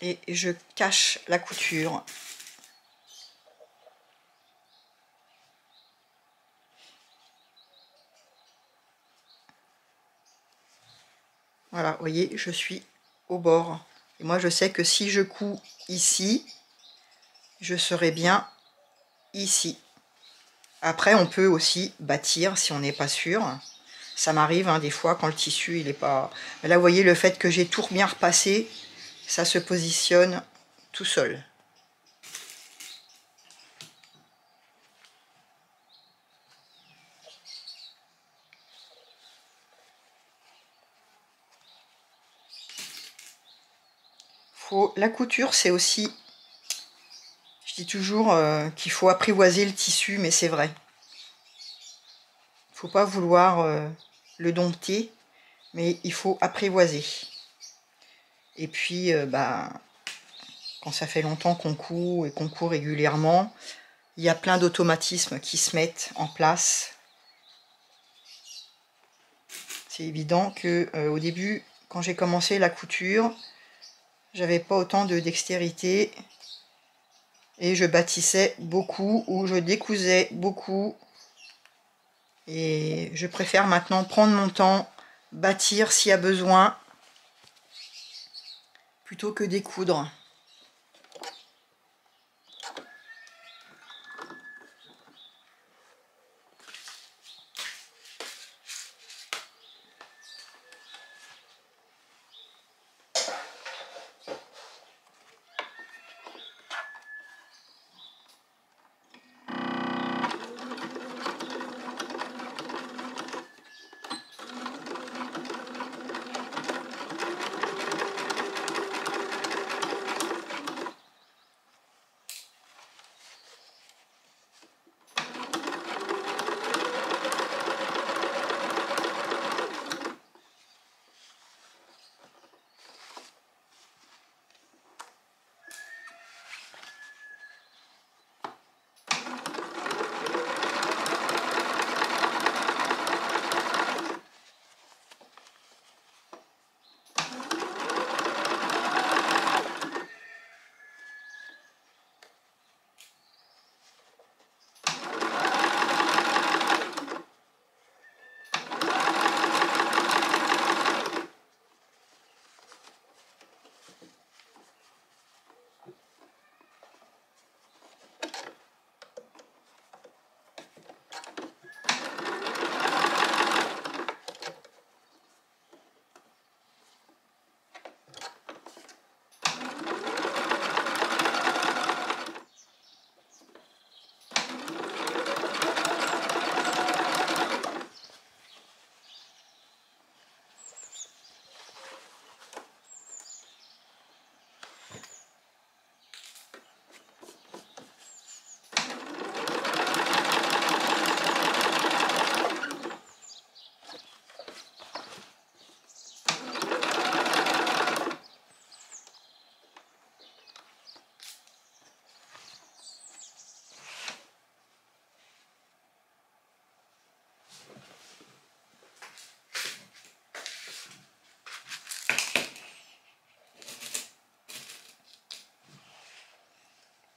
Et je cache la couture. Voilà, vous voyez, je suis au bord. Et moi, je sais que si je couds ici, je serai bien ici. Après, on peut aussi bâtir si on n'est pas sûr. Ça m'arrive hein, des fois quand le tissu, il est pas... Mais là, vous voyez, le fait que j'ai tout bien repassé, ça se positionne tout seul. La couture, c'est aussi... Je dis toujours qu'il faut apprivoiser le tissu, mais c'est vrai. Il ne faut pas vouloir le dompter, mais il faut apprivoiser. Et puis, quand ça fait longtemps qu'on coud et qu'on coud régulièrement, il y a plein d'automatismes qui se mettent en place. C'est évident que au début, quand j'ai commencé la couture, j'avais pas autant de dextérité et je bâtissais beaucoup ou je décousais beaucoup. Et je préfère maintenant prendre mon temps, bâtir s'il y a besoin, plutôt que découdre.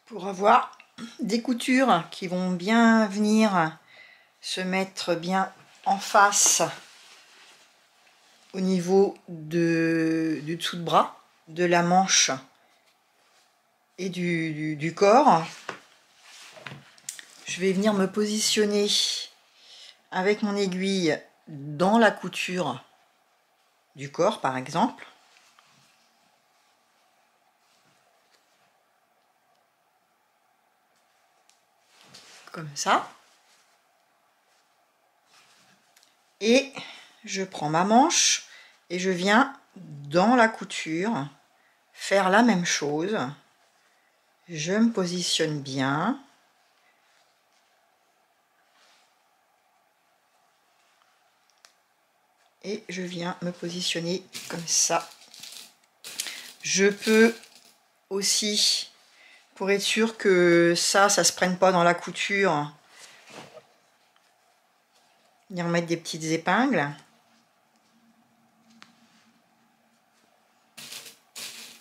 Pour avoir des coutures qui vont bien venir se mettre bien en face au niveau du dessous de bras, de la manche et du corps, je vais venir me positionner avec mon aiguille dans la couture du corps par exemple. Comme ça. Et je prends ma manche et je viens dans la couture faire la même chose. Je me positionne bien. Et je viens me positionner comme ça. Je peux aussi, pour être sûr que ça se prenne pas dans la couture, venir mettre des petites épingles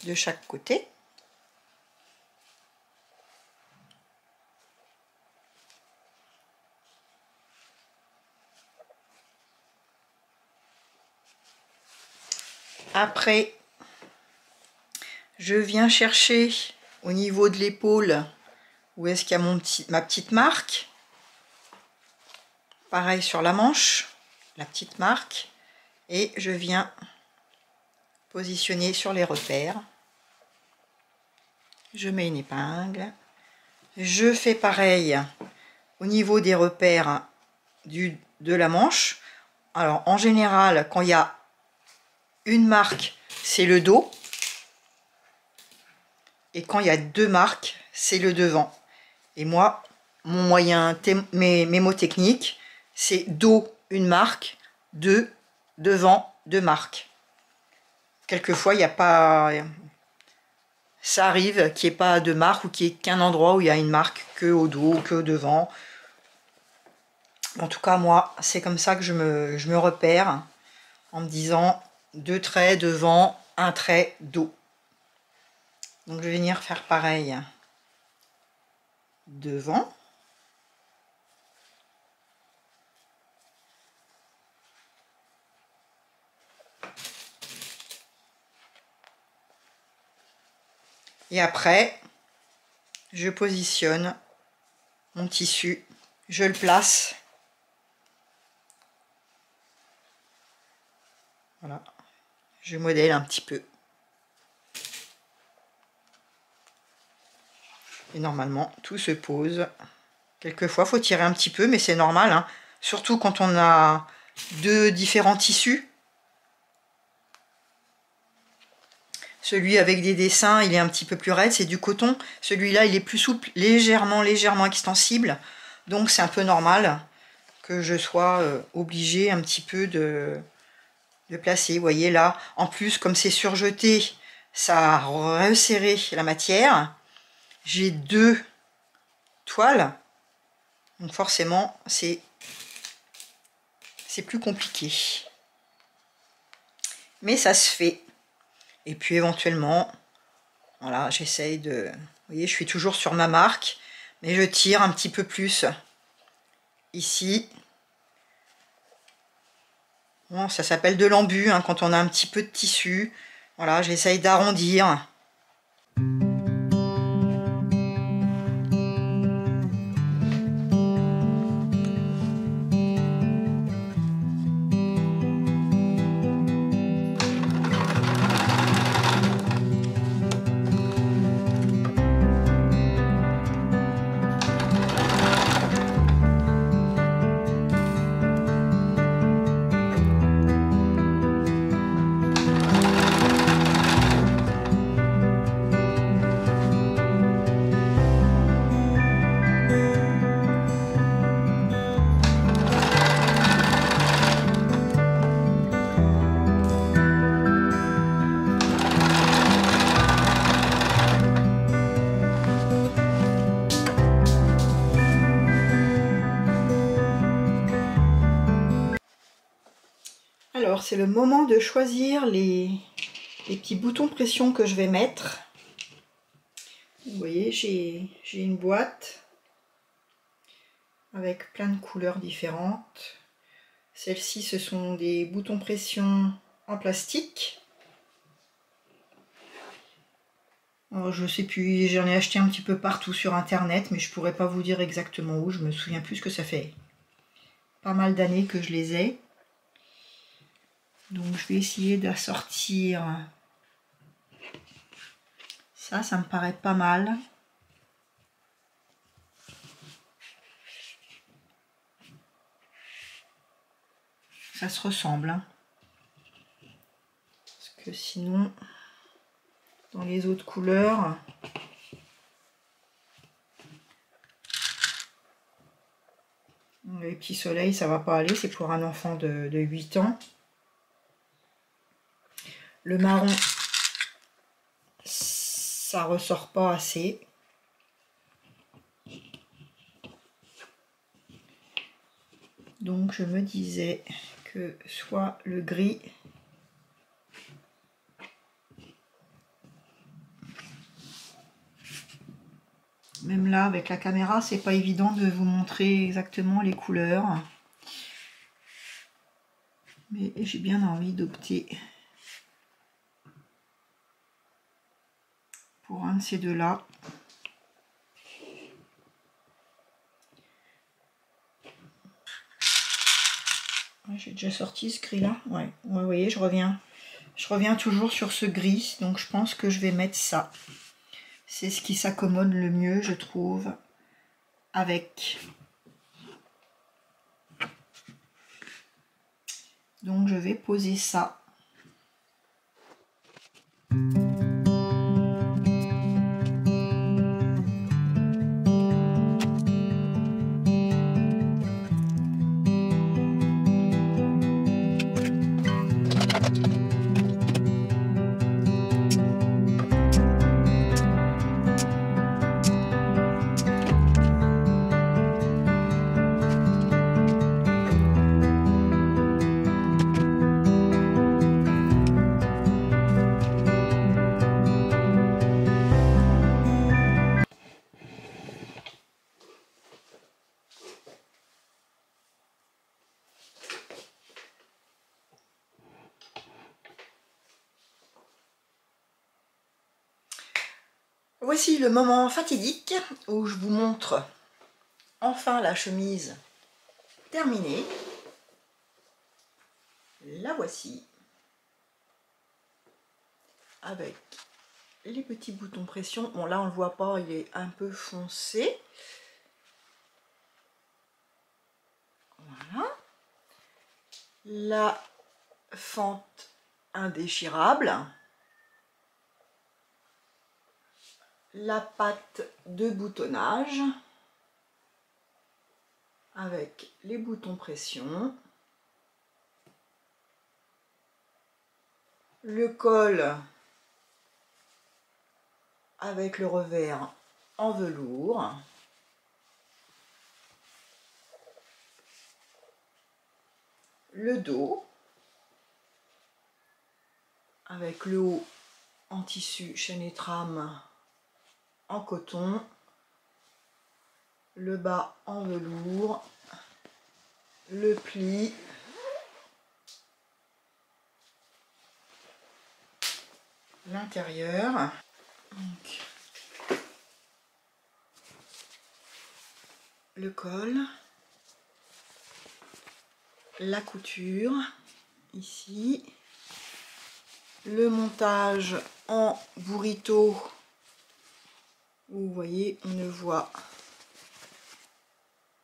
de chaque côté. Après, je viens chercher au niveau de l'épaule où est-ce qu'il y a ma petite marque. Pareil sur la manche, la petite marque. Et je viens positionner sur les repères. Je mets une épingle. Je fais pareil au niveau des repères de la manche. Alors en général, quand il y a une marque, c'est le dos. Et quand il y a deux marques, c'est le devant. Et moi, mon moyen, mes mots techniques, c'est dos, une marque, deux, devant, deux marques. Quelquefois, il n'y a pas... Ça arrive qu'il n'y ait pas de marque ou qu'il n'y ait qu'un endroit où il y a une marque, que au dos, que au devant. En tout cas, moi, c'est comme ça que je me repère en me disant deux traits devant, un trait dos. Donc je vais venir faire pareil devant. Et après, je positionne mon tissu, je le place. Voilà, je modèle un petit peu. Et normalement, tout se pose. Quelquefois, il faut tirer un petit peu, mais c'est normal, hein. Surtout quand on a deux différents tissus. Celui avec des dessins, il est un petit peu plus raide, c'est du coton. Celui-là, il est plus souple, légèrement extensible. Donc, c'est un peu normal que je sois obligée un petit peu de placer. Vous voyez là, en plus, comme c'est surjeté, ça a resserré la matière. J'ai deux toiles. Donc, forcément, c'est plus compliqué. Mais ça se fait. Et puis éventuellement, voilà, j'essaye de... Vous voyez, je suis toujours sur ma marque, mais je tire un petit peu plus ici. Bon, ça s'appelle de l'embu, hein, quand on a un petit peu de tissu. Voilà, j'essaye d'arrondir. Alors, c'est le moment de choisir les petits boutons pression que je vais mettre. Vous voyez, j'ai une boîte avec plein de couleurs différentes. Celles-ci, ce sont des boutons pression en plastique. Alors, je sais plus, j'en ai acheté un petit peu partout sur internet, mais je pourrais pas vous dire exactement où. Je me souviens plus, que ça fait pas mal d'années que je les ai. Donc je vais essayer d'assortir ça, ça me paraît pas mal. Ça se ressemble, hein. Parce que sinon, dans les autres couleurs, les petits soleils, ça va pas aller, c'est pour un enfant de 8 ans. Le marron, ça ressort pas assez. Donc je me disais que soit le gris, même là avec la caméra, c'est pas évident de vous montrer exactement les couleurs. Mais j'ai bien envie d'opter pour un de ces deux-là. J'ai déjà sorti ce gris-là. Ouais, vous voyez, je reviens toujours sur ce gris. Donc je pense que je vais mettre ça. C'est ce qui s'accommode le mieux, je trouve, avec. Donc je vais poser ça. Voici le moment fatidique où je vous montre enfin la chemise terminée. La voici. Avec les petits boutons pression. Bon là on ne le voit pas, il est un peu foncé. Voilà. La fente indéchirable. La patte de boutonnage avec les boutons pression. Le col avec le revers en velours. Le dos avec le haut en tissu chaîne et trame en coton, le bas en velours, le pli, l'intérieur, le col, la couture ici, le montage en burrito. Vous voyez, on ne voit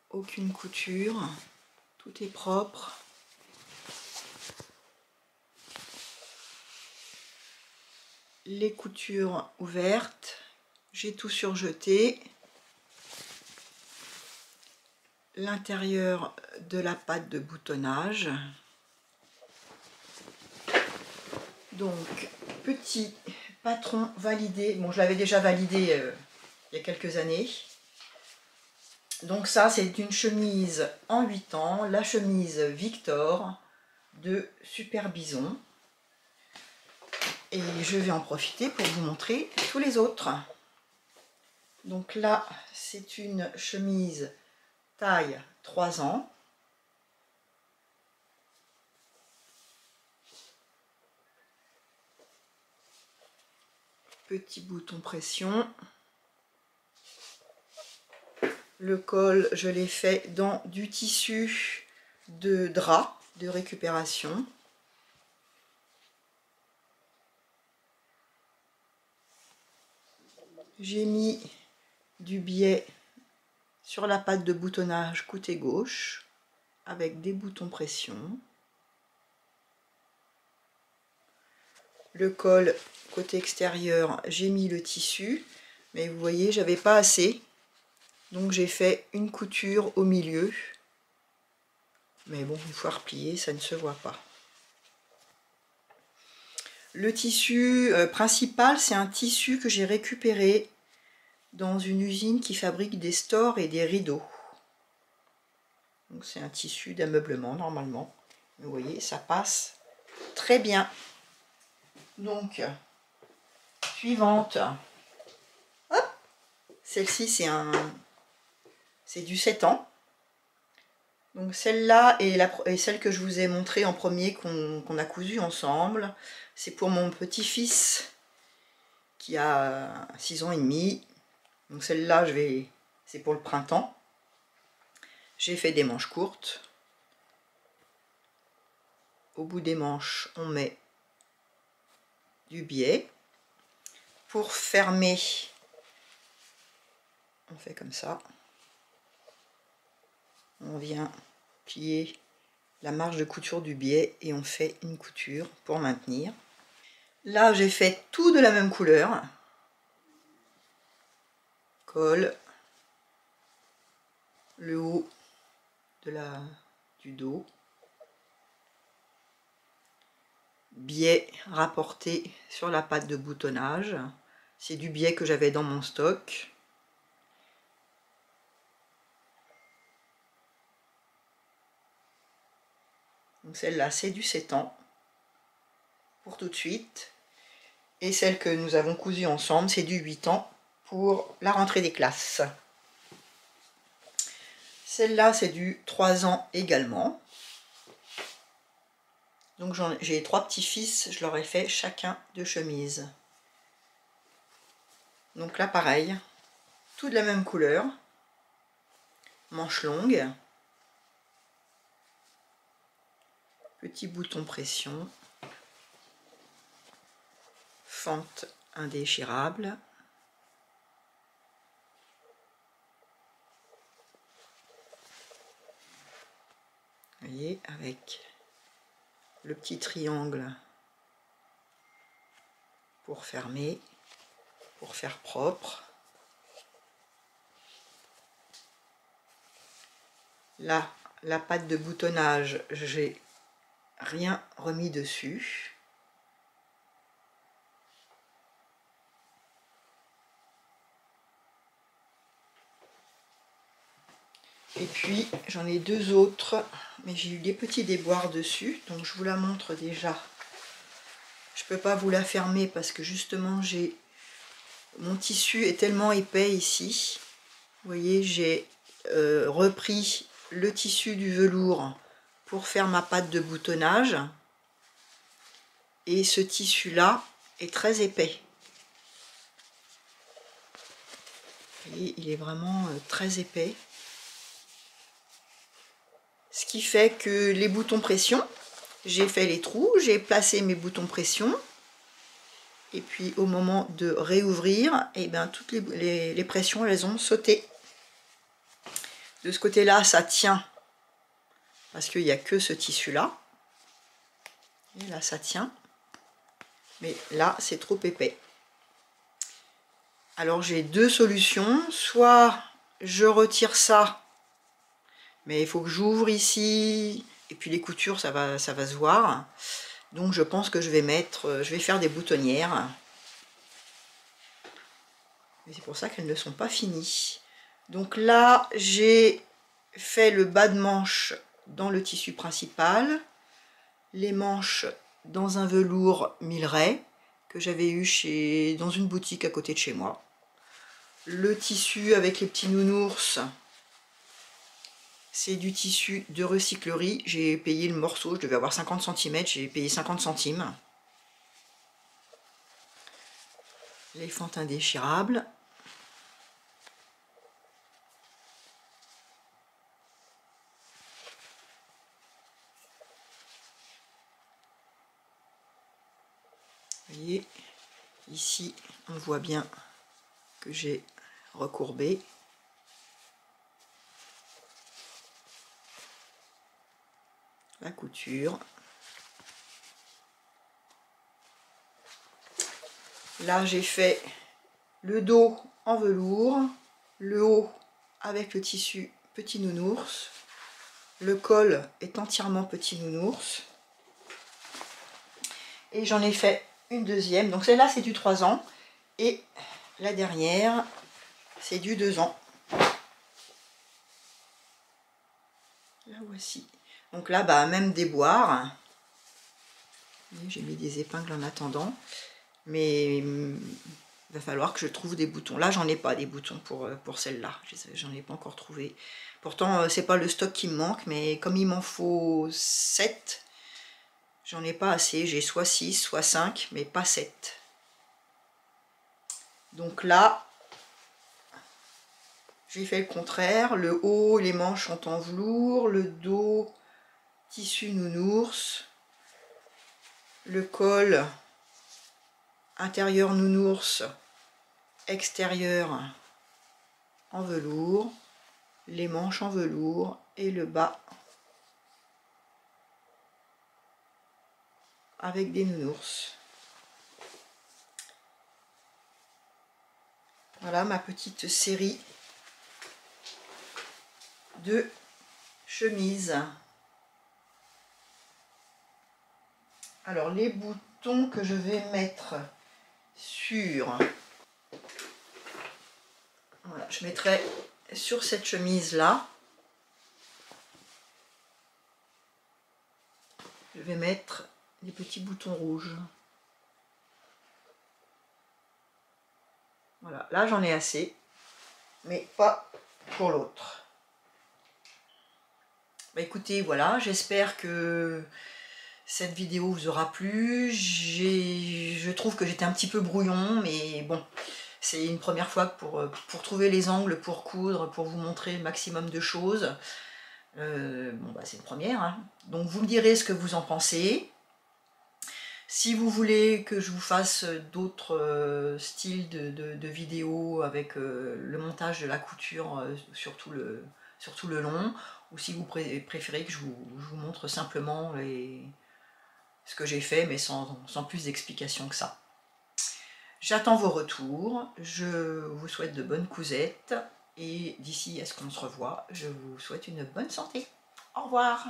aucune couture, tout est propre. Les coutures ouvertes, j'ai tout surjeté. L'intérieur de la patte de boutonnage. Donc, petit patron validé. Bon, je l'avais déjà validé il y a quelques années. Donc ça, c'est une chemise en 8 ans, la chemise Victor de Super Bison. Et je vais en profiter pour vous montrer tous les autres. Donc là, c'est une chemise taille 3 ans. Petit bouton pression. Le col, je l'ai fait dans du tissu de drap de récupération. J'ai mis du biais sur la patte de boutonnage côté gauche avec des boutons pression. Le col côté extérieur, j'ai mis le tissu, mais vous voyez, j'avais pas assez. Donc j'ai fait une couture au milieu. Mais bon, une fois replié, ça ne se voit pas. Le tissu principal, c'est un tissu que j'ai récupéré dans une usine qui fabrique des stores et des rideaux. Donc c'est un tissu d'ameublement normalement. Vous voyez, ça passe très bien. Donc, suivante. Hop, celle-ci, c'est du 7 ans. Donc celle-là et celle que je vous ai montrée en premier qu'on a cousu ensemble. C'est pour mon petit-fils qui a 6 ans et demi. Donc celle-là, c'est pour le printemps. J'ai fait des manches courtes. Au bout des manches, on met du biais. Pour fermer, on fait comme ça. On vient plier la marge de couture du biais et on fait une couture pour maintenir. Là, j'ai fait tout de la même couleur. Col, le haut du dos, biais rapporté sur la patte de boutonnage. C'est du biais que j'avais dans mon stock. Donc celle-là, c'est du 7 ans pour tout de suite. Et celle que nous avons cousue ensemble, c'est du 8 ans pour la rentrée des classes. Celle-là, c'est du 3 ans également. Donc j'ai 3 petits-fils, je leur ai fait chacun 2 chemises. Donc là pareil, tout de la même couleur, manche longue, petit bouton pression, fente indéchirable. Vous voyez, avec le petit triangle pour fermer, pour faire propre. Là, la patte de boutonnage, j'ai rien remis dessus. Et puis j'en ai deux autres, mais j'ai eu des petits déboires dessus, donc je vous la montre déjà. Je peux pas vous la fermer parce que justement mon tissu est tellement épais ici. Vous voyez, j'ai repris le tissu du velours pour faire ma patte de boutonnage. Et ce tissu là est très épais. Vous voyez, il est vraiment très épais. Ce qui fait que les boutons pression, j'ai fait les trous, j'ai placé mes boutons pression. Et puis au moment de réouvrir, et bien toutes les pressions, elles ont sauté. De ce côté-là, ça tient, parce qu'il n'y a que ce tissu-là. Et là, ça tient. Mais là, c'est trop épais. Alors j'ai deux solutions. Soit je retire ça, mais il faut que j'ouvre ici, et puis les coutures, ça va se voir. Donc je pense que je vais faire des boutonnières. Mais c'est pour ça qu'elles ne sont pas finies. Donc là, j'ai fait le bas de manche dans le tissu principal, les manches dans un velours Milleray que j'avais eu dans une boutique à côté de chez moi. Le tissu avec les petits nounours, c'est du tissu de recyclerie. J'ai payé le morceau, je devais avoir 50 cm, j'ai payé 50 centimes. Les fentes indéchirables. Vous voyez, ici, on voit bien que j'ai recourbé. La couture. Là, j'ai fait le dos en velours, le haut avec le tissu petit nounours. Le col est entièrement petit nounours. Et j'en ai fait une deuxième. Donc celle-là, c'est du 3 ans. Et la dernière, c'est du 2 ans. La voici. Donc là, bah, même déboire. J'ai mis des épingles en attendant. Mais il va falloir que je trouve des boutons. Là, j'en ai pas des boutons pour celle-là. J'en ai pas encore trouvé. Pourtant, c'est pas le stock qui me manque, mais comme il m'en faut 7, j'en ai pas assez. J'ai soit 6, soit 5, mais pas 7. Donc là, j'ai fait le contraire. Le haut, les manches sont en velours. Le dos, tissu nounours. Le col, intérieur nounours, extérieur en velours. Les manches en velours et le bas avec des nounours. Voilà ma petite série de chemises. Alors les boutons que je vais mettre sur... Voilà, je mettrai sur cette chemise là. Je vais mettre des petits boutons rouges. Voilà, là j'en ai assez, mais pas pour l'autre. Bah écoutez, voilà, j'espère que cette vidéo vous aura plu. Je trouve que j'étais un petit peu brouillon, mais bon, C'est une première fois pour trouver les angles, pour coudre, pour vous montrer le maximum de choses. Bon, bah, c'est une première, hein. Donc vous me direz ce que vous en pensez. Si vous voulez que je vous fasse d'autres styles de vidéos avec le montage de la couture sur tout le long, ou si vous préférez que je vous montre simplement ce que j'ai fait, mais sans plus d'explications que ça. J'attends vos retours, je vous souhaite de bonnes cousettes, et d'ici à ce qu'on se revoit, je vous souhaite une bonne santé. Au revoir.